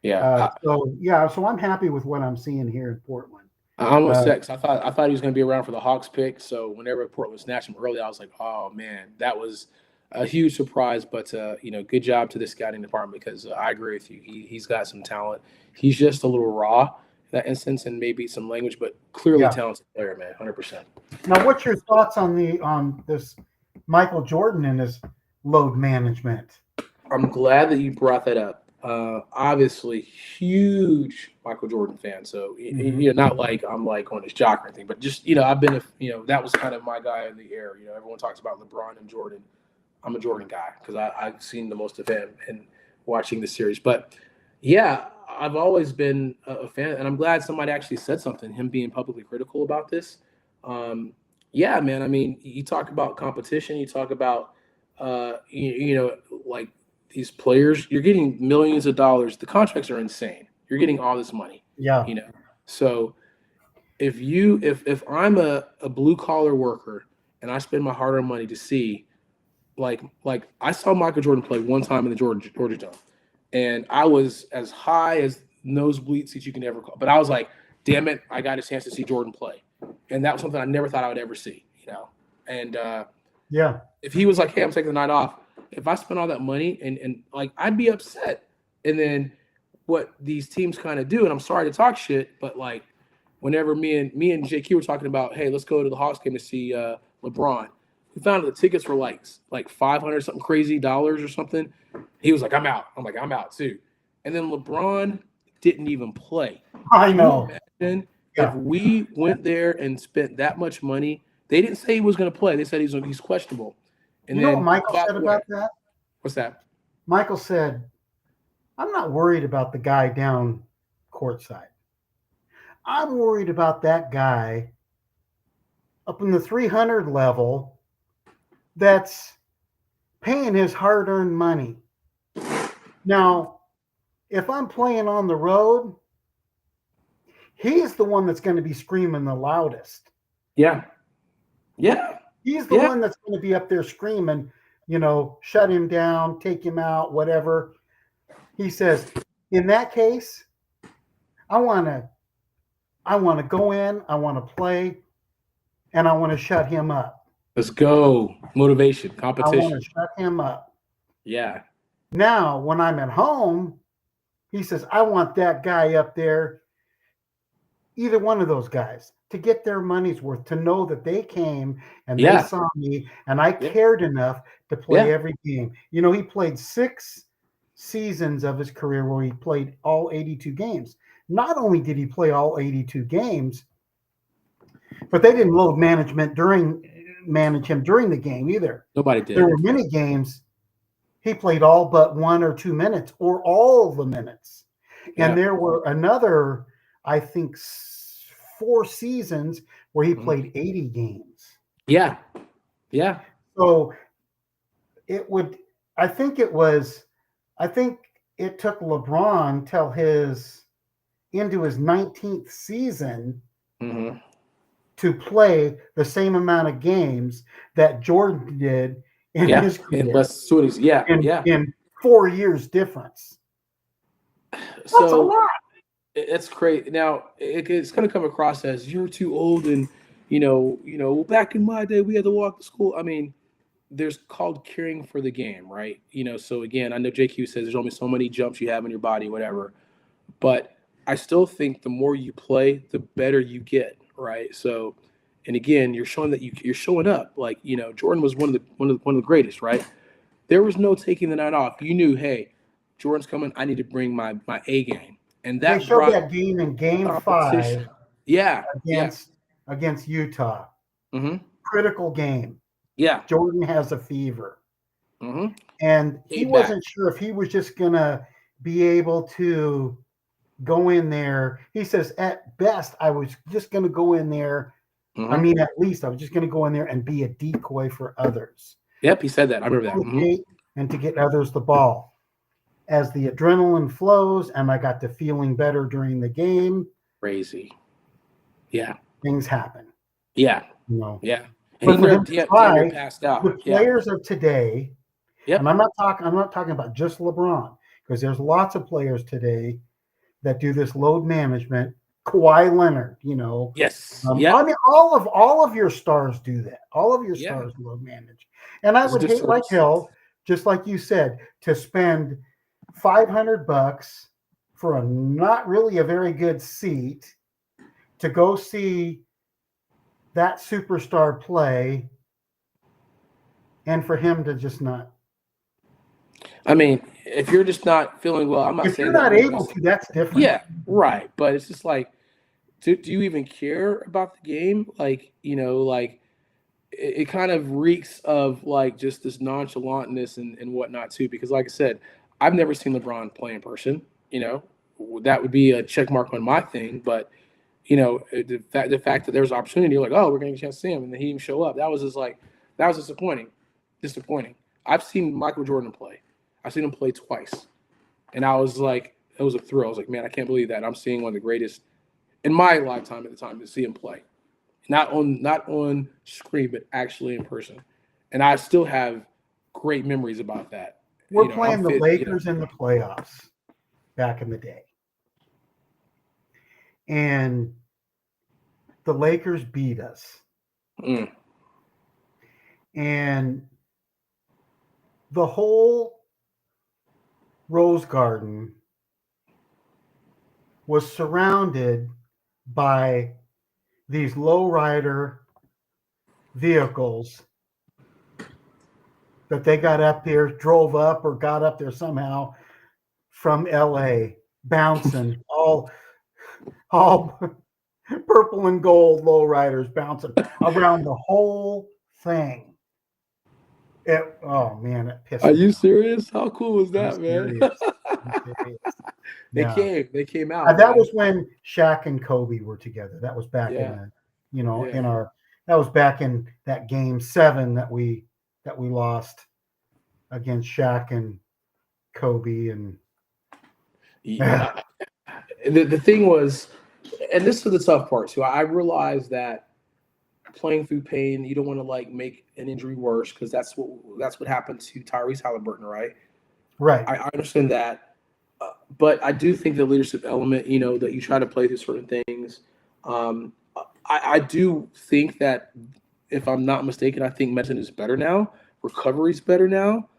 Yeah. So I'm happy with what I'm seeing here in Portland. I almost said, 'cause I thought he was going to be around for the Hawks pick. So whenever Portland snatched him early, I was like, oh man, that was a huge surprise. But good job to the scouting department, because I agree with you. He's got some talent. He's just a little raw in that instance, and maybe some language, but clearly talented player, man, 100%. Now, what's your thoughts on this Michael Jordan and his load management? I'm glad that you brought that up. Obviously, huge Michael Jordan fan. So, not like I'm like on his jock or anything, but just, I've been, that was kind of my guy in the air. Everyone talks about LeBron and Jordan. I'm a Jordan guy because I've seen the most of him and watching the series. But yeah, I've always been a fan, and I'm glad somebody actually said something, him being publicly critical about this. Yeah, man. I mean, you talk about competition, you talk about, like, these players, you're getting millions of dollars. The contracts are insane. You're getting all this money. Yeah. So if I'm a blue collar worker and I spend my hard earned money to see, like I saw Michael Jordan play one time in the Georgia Dome, and I was as high as nosebleed seats you can ever call. But I was like, damn it, I got a chance to see Jordan play. And that was something I never thought I would ever see, And if he was like, hey, I'm taking the night off, if I spent all that money and like, I'd be upset. And then what these teams kind of do, and I'm sorry to talk shit, but like whenever me and JQ were talking about, hey, let's go to the Hawks game to see LeBron, we found out the tickets were like $500 something crazy dollars or something. He was like, I'm out. I'm like, I'm out too. And then LeBron didn't even play. I know. Imagine if we went there and spent that much money. They didn't say he was going to play. They said he's questionable. And you know what Michael said about that? What's that? Michael said, I'm not worried about the guy down courtside. I'm worried about that guy up in the 300 level that's paying his hard-earned money. Now, if I'm playing on the road, he's the one that's going to be screaming the loudest. Yeah. Yeah. He's the one that's going to be up there screaming, shut him down, take him out, whatever. He says, in that case, I want to go in, I want to play, and I want to shut him up. Let's go. Motivation, competition. I want to shut him up. Yeah. Now, when I'm at home, he says, I want that guy up there, either one of those guys, to get their money's worth, to know that they came and they saw me and I cared enough to play every game. He played 6 seasons of his career where he played all 82 games. Not only did he play all 82 games, but they didn't load manage him during the game either. Nobody did. There were many games he played all but 1 or 2 minutes or all the minutes. And there were another, I think, 4 seasons where he played 80 games. Yeah. Yeah. So I think it took LeBron till into his 19th season to play the same amount of games that Jordan did in his career in less studies. in 4 years difference. That's a So lot. it's great. Now it's going to come across as you're too old, and back in my day we had to walk to school. I mean, there's called caring for the game, right? So again, I know JQ says there's only so many jumps you have in your body, whatever. But I still think the more you play, the better you get, right? So, and again, you're showing that you're showing up. Like Jordan was one of the greatest, right? There was no taking the night off. You knew, hey, Jordan's coming. I need to bring my A game, and They that showed brought that game in Game competition. 5 Yeah, against Utah. hmm Critical game. yeah, Jordan has a fever. hmm And he Came wasn't sure if he was just going to be able to go in there. He says, at best, I was just going to go in there. I mean, at least I was just going to go in there and be a decoy for others. Yep, he said that. I remember that. And to get others the ball. As the adrenaline flows and I got to feeling better during the game. Crazy. Yeah. Things happen. Yeah. But Yeah. And for him to try, passed out. the players of today, Yep. and I'm not talking about just LeBron, because there's lots of players today that do this load management. Kawhi Leonard, Yes. I mean, all of your stars do that. All of your Yeah. stars load manage. And I would hate like hell, just like you said, to spend $500 for a not really a very good seat to go see that superstar play, and for him to just not. I mean, if you're just not feeling well, I'm not If saying you're not able to, that's different. Yeah, right. But it's just like, do you even care about the game? Like, it kind of reeks of like just this nonchalantness and whatnot too. Because like I said, I've never seen LeBron play in person. That would be a check mark on my thing. But the fact that there was opportunity, you're like, oh, we're getting a chance to see him, and then he didn't show up. That was disappointing. I've seen Michael Jordan play. I've seen him play twice, and I was like, it was a thrill. I was like, man, I can't believe that I'm seeing one of the greatest in my lifetime at the time to see him play, not on screen, but actually in person. And I still have great memories about that. We're playing the Lakers in the playoffs back in the day. And the Lakers beat us. And the whole Rose Garden was surrounded by these lowrider vehicles that they got up there, drove up or got up there somehow from LA, bouncing all purple and gold lowriders bouncing around the whole thing. Oh man, it pissed me off. Are you serious? How cool was that, man? They came out. That was when Shaq and Kobe were together. That was back in that was back in that game 7 that we lost against Shaq and Kobe. And the thing was, and this was the tough part too. I realized that playing through pain, you don't want to like make an injury worse, because that's what happened to Tyrese Halliburton, right? Right. I understand that, but I do think the leadership element, that you try to play through certain things. I do think that, if I'm not mistaken, I think medicine is better now. Recovery is better now.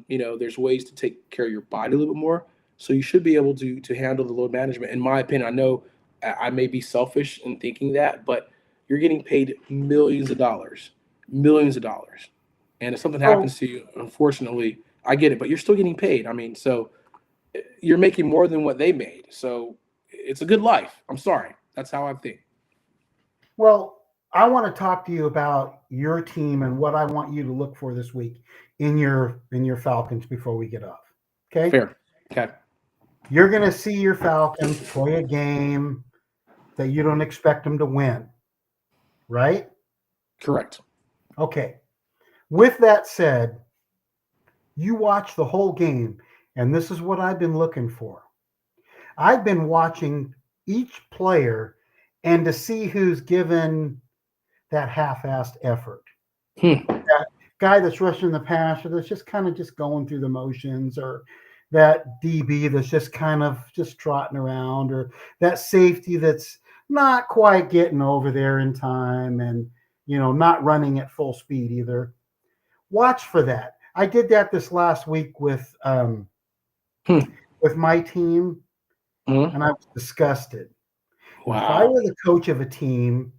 There's ways to take care of your body a little bit more. So you should be able to handle the load management. In my opinion, I know I may be selfish in thinking that, but you're getting paid millions of dollars. And if something happens to you, unfortunately, I get it, but you're still getting paid. I mean, so you're making more than what they made. So it's a good life. I'm sorry. That's how I think. Well, I want to talk to you about your team and what I want you to look for this week in your Falcons before we get off. Okay? Fair. Okay. You're going to see your Falcons play a game that you don't expect them to win, right? Correct. Okay. With that said, you watch the whole game, and this is what I've been looking for. I've been watching each player and to see who's given that half-assed effort. That guy that's rushing the passer that's just kind of just going through the motions, or that DB that's just kind of just trotting around, or that safety that's not quite getting over there in time and, not running at full speed either. Watch for that. I did that this last week with my team, and I was disgusted. Wow. If I were the coach of a team,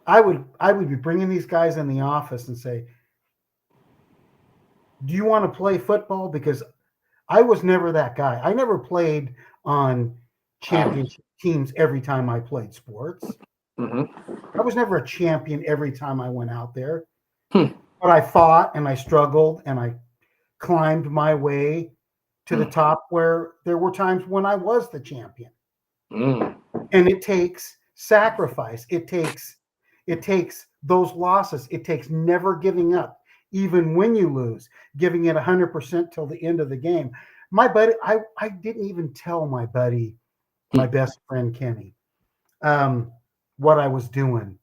I would be bringing these guys in the office and say, do you want to play football? Because I was never that guy. I never played on championship teams every time I played sports. I was never a champion every time I went out there. But I fought and I struggled and I climbed my way to the top, where there were times when I was the champion. And it takes sacrifice. It takes those losses. It takes never giving up, even when you lose, giving it 100% till the end of the game. My buddy, I didn't even tell my buddy, my best friend Kenny, what I was doing.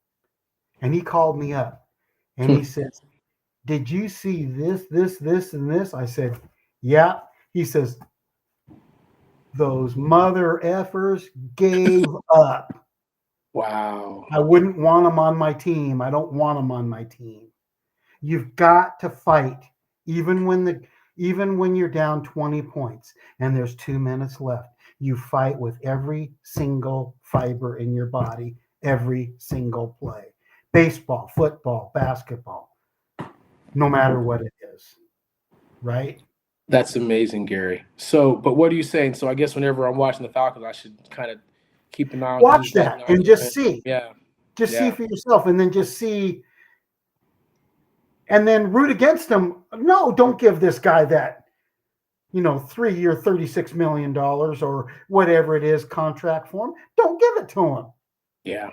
And he called me up and he says, did you see this, and this? I said, yeah. He says, those mother effers gave up. Wow. I wouldn't want them on my team. I don't want them on my team. You've got to fight, even when you're down 20 points and there's 2 minutes left. You fight with every single fiber in your body, every single play. Baseball, football, basketball, no matter what it is, right? That's amazing, Gary. So, but what are you saying? So I guess whenever I'm watching the Falcons, I should kind of keep an eye on watch that and just see. Yeah. Just see for yourself, and then just see, and then root against them. No, don't give this guy that, 3-year, $36 million or whatever it is contract for him. Don't give it to him. Yeah.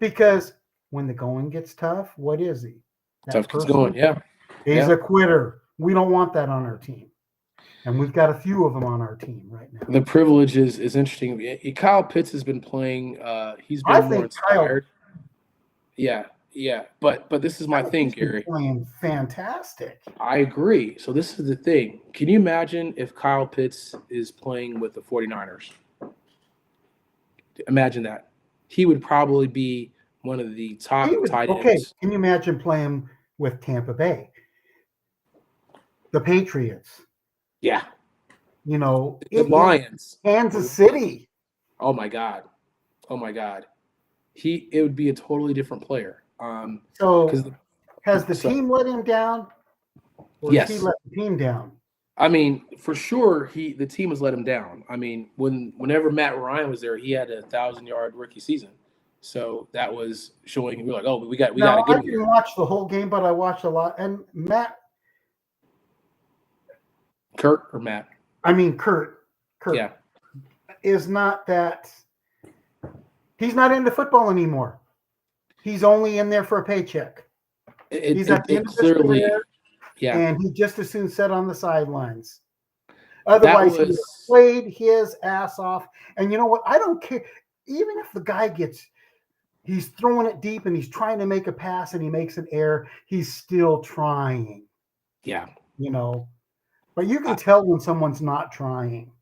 Because when the going gets tough, what is he? Tough gets going. Yeah. He's a quitter. We don't want that on our team. And we've got a few of them on our team right now. The privilege is interesting. Kyle Pitts has been playing. He's been more inspired. Yeah. But this is my thing, Gary. Playing fantastic. I agree. So this is the thing. Can you imagine if Kyle Pitts is playing with the 49ers? Imagine that. He would probably be one of the top tight ends. Okay, can you imagine playing with Tampa Bay? The Patriots. Yeah. The Lions. Kansas City. Oh my God. It would be a totally different player. So has the team let him down? Or yes. Has he let the team down? I mean, for sure, the team has let him down. I mean, whenever Matt Ryan was there, he had a 1,000-yard rookie season. So that was showing. We're like, oh, we got to get him. I didn't watch the whole game, but I watched a lot. And Kurt or Matt? I mean, Kurt. Yeah. Is not that. He's not into football anymore. He's only in there for a paycheck. He's at the end of his career, and he just as soon sat on the sidelines. Otherwise, he played his ass off. And you know what? I don't care. Even if the guy he's throwing it deep and he's trying to make a pass and he makes an error, he's still trying. Yeah. But you can tell when someone's not trying.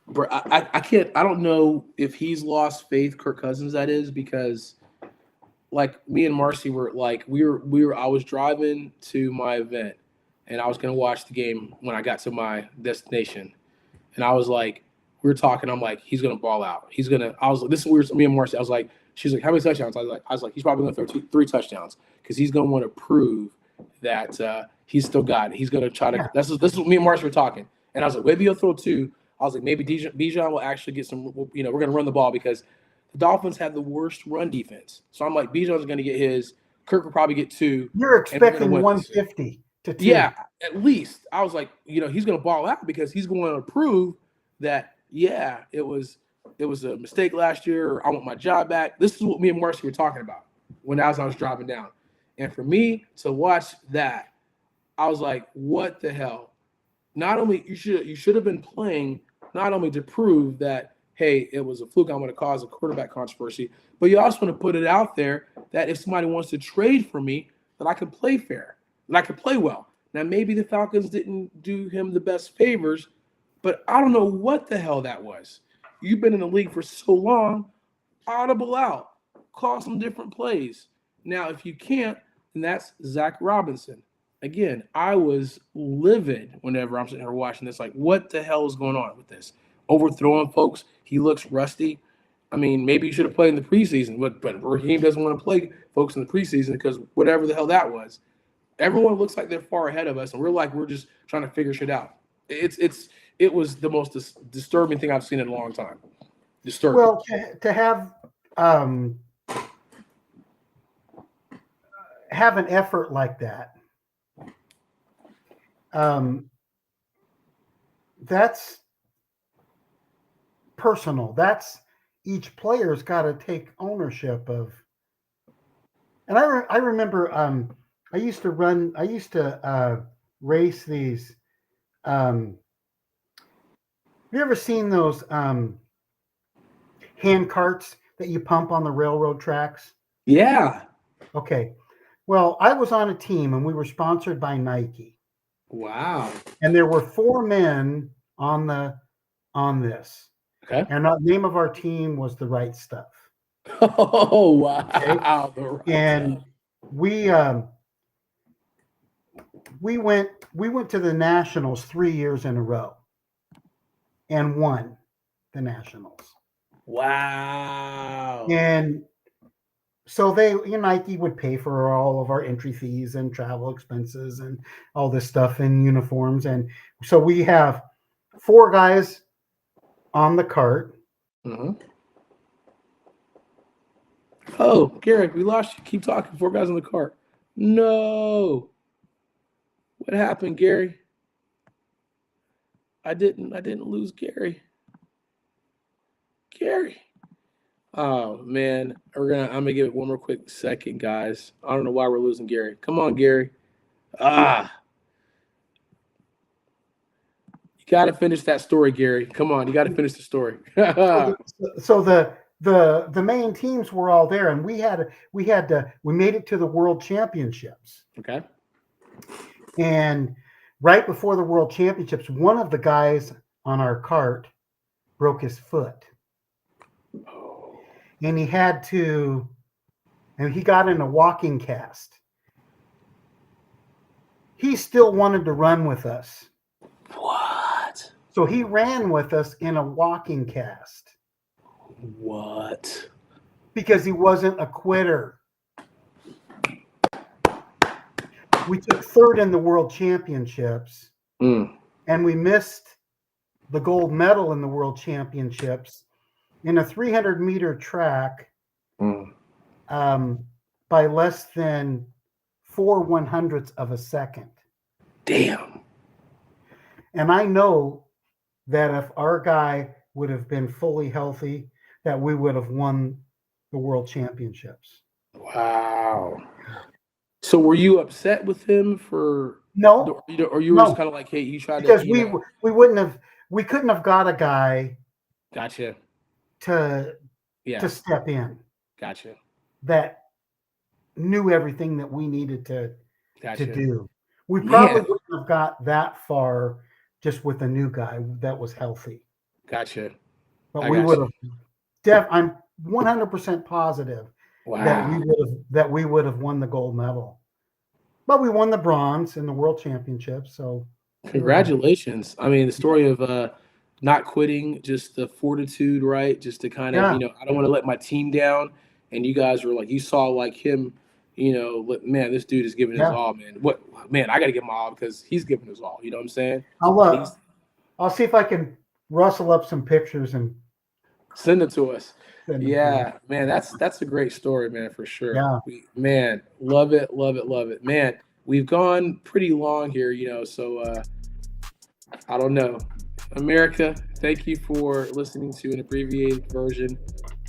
Bro, I can't. I don't know if he's lost faith, Kirk Cousins, that is, because like me and Marcy were like I was driving to my event and I was gonna watch the game when I got to my destination, and I was like, we were talking. I'm like, he's gonna ball out. I was like, this is weird. Me and Marcy. I was like, she's like, how many touchdowns? I was like, he's probably gonna throw 3 touchdowns because he's gonna want to prove that he's still got it. He's gonna try to. This is what me and Marcy were talking, and I was like, maybe he'll throw 2. I was like, maybe Bijan will actually get some. We're gonna run the ball because the Dolphins have the worst run defense. So I'm like, Bijan's gonna get his. Kirk will probably get 2. You're expecting 150 to 2. Yeah, at least. I was like, he's gonna ball out because he's going to prove that it was a mistake last year, or I want my job back. This is what me and Marcy were talking about as I was driving down. And for me to watch that, I was like, what the hell? Not only you should have been playing not only to prove that hey, it was a fluke, I'm going to cause a quarterback controversy. But you also want to put it out there that if somebody wants to trade for me, that I can play fair, that I can play well. Now, maybe the Falcons didn't do him the best favors, but I don't know what the hell that was. You've been in the league for so long, audible out, call some different plays. Now, if you can't, then that's Zach Robinson. Again, I was livid whenever I'm sitting here watching this. Like, what the hell is going on with this? Overthrowing folks. He looks rusty. I mean, maybe you should have played in the preseason, but Raheem doesn't want to play folks in the preseason because whatever the hell that was. Everyone looks like they're far ahead of us, and we're just trying to figure shit out. It was the most disturbing thing I've seen in a long time. Disturbing. Well, to have an effort like that, that's personal. That's each player's got to take ownership of. And I remember I used to race these. Have you ever seen those hand carts that you pump on the railroad tracks? Yeah. Okay. Well, I was on a team and we were sponsored by Nike. Wow. And there were 4 men on this. Okay. And the name of our team was The Right Stuff. Oh, wow. Okay? The right And stuff. we went to the Nationals 3 years in a row and won the Nationals. Wow. And so Nike would pay for all of our entry fees and travel expenses and all this stuff and uniforms. And so we have 4 guys on the cart. Mm-hmm. Oh, Garrett, we lost you. Keep talking. 4 guys on the cart. No. What happened, Gary? I didn't lose Gary. Gary. Oh man, I'm gonna give it one more quick second, guys. I don't know why we're losing Gary. Come on, Gary. You gotta finish that story, Gary. Come on, you gotta finish the story. So the main teams were all there, and we made it to the World Championships. Okay. And right before the World Championships, one of the guys on our cart broke his foot. And he got in a walking cast. He still wanted to run with us. What? So he ran with us in a walking cast. What? Because he wasn't a quitter. We took 3rd in the World Championships, and we missed the gold medal in the World Championships in a 300-meter track by less than 4/100ths of a second. Damn. And I know that if our guy would have been fully healthy, that we would have won the World Championships. Wow. So were you upset with him for no, or you were no. just kind of like, hey, he tried because to we couldn't have got a guy gotcha to step in gotcha that knew everything that we needed to do. We Man. probably wouldn't have got that far just with a new guy that was healthy. Gotcha. But we would have. I'm 100% positive that we would have won the gold medal. But we won the bronze in the World Championships. So congratulations. I mean, the story of not quitting, just the fortitude, right? Just to kind of, I don't want to let my team down. And you guys were like, you saw like him, man, this dude is giving his all, man. I got to give him all because he's giving his all. You know what I'm saying? I'll see if I can rustle up some pictures and send it to us. Man, that's a great story, man, for sure. Yeah. Love it. Man, we've gone pretty long here, so I don't know. America, thank you for listening to an abbreviated version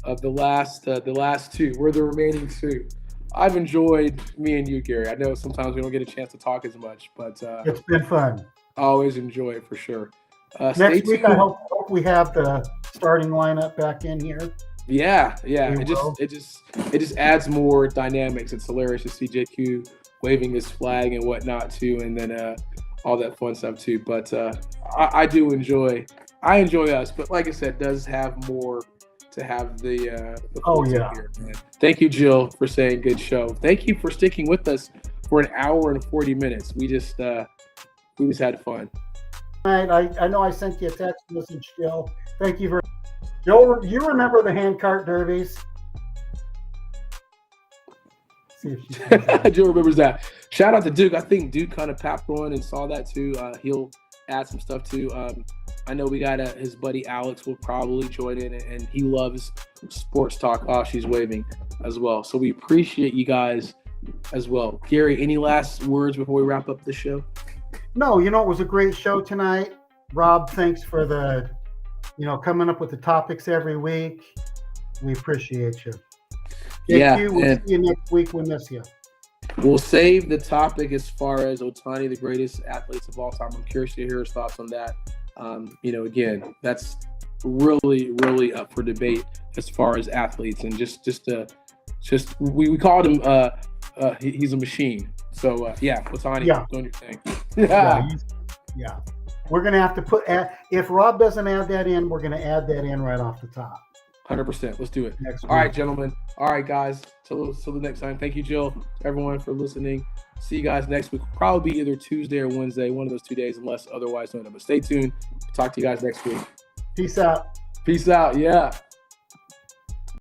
of the last 2. We're the remaining 2. I've enjoyed me and you, Gary. I know sometimes we don't get a chance to talk as much, but it's been fun. I always enjoy it for sure. Next week, I hope we have the starting lineup back in here. Yeah. We It will. just adds more dynamics. It's hilarious to see JQ waving his flag and whatnot too, and then all that fun stuff too. But I enjoy us, but like I said, does have more to have the Oh, full yeah. here, man. Thank you, Jill, for saying good show. Thank you for sticking with us for an hour and 40 minutes. We just had fun. I know I sent you a text message, Jill. Thank you very much. Jill, you remember the handcart derbies? See if she comes out. Jill remembers that. Shout out to Duke. I think Duke kind of papped on and saw that too. He'll add some stuff too. I know we got his buddy Alex will probably join in, and he loves sports talk. Oh, she's waving as well. So we appreciate you guys as well. Gary, any last words before we wrap up the show? No, it was a great show tonight. Rob, thanks for coming up with the topics every week. We appreciate you. Yeah, JQ, we'll and see you next week. We miss you. we'll save the topic as far as Ohtani, the greatest athletes of all time. I'm curious to hear his thoughts on that. Again, that's really, really up for debate as far as athletes, and we called him he's a machine. So Ohtani, Yeah. doing your thing. Yeah. We're gonna have to if Rob doesn't add that in, we're gonna add that in right off the top. 100%. Let's do it. Next week. All right, gentlemen. All right, guys. Till the next time. Thank you, Jill. Everyone for listening. See you guys next week. Probably be either Tuesday or Wednesday, one of those 2 days, unless otherwise known. But stay tuned. Talk to you guys next week. Peace out. Peace out. Yeah.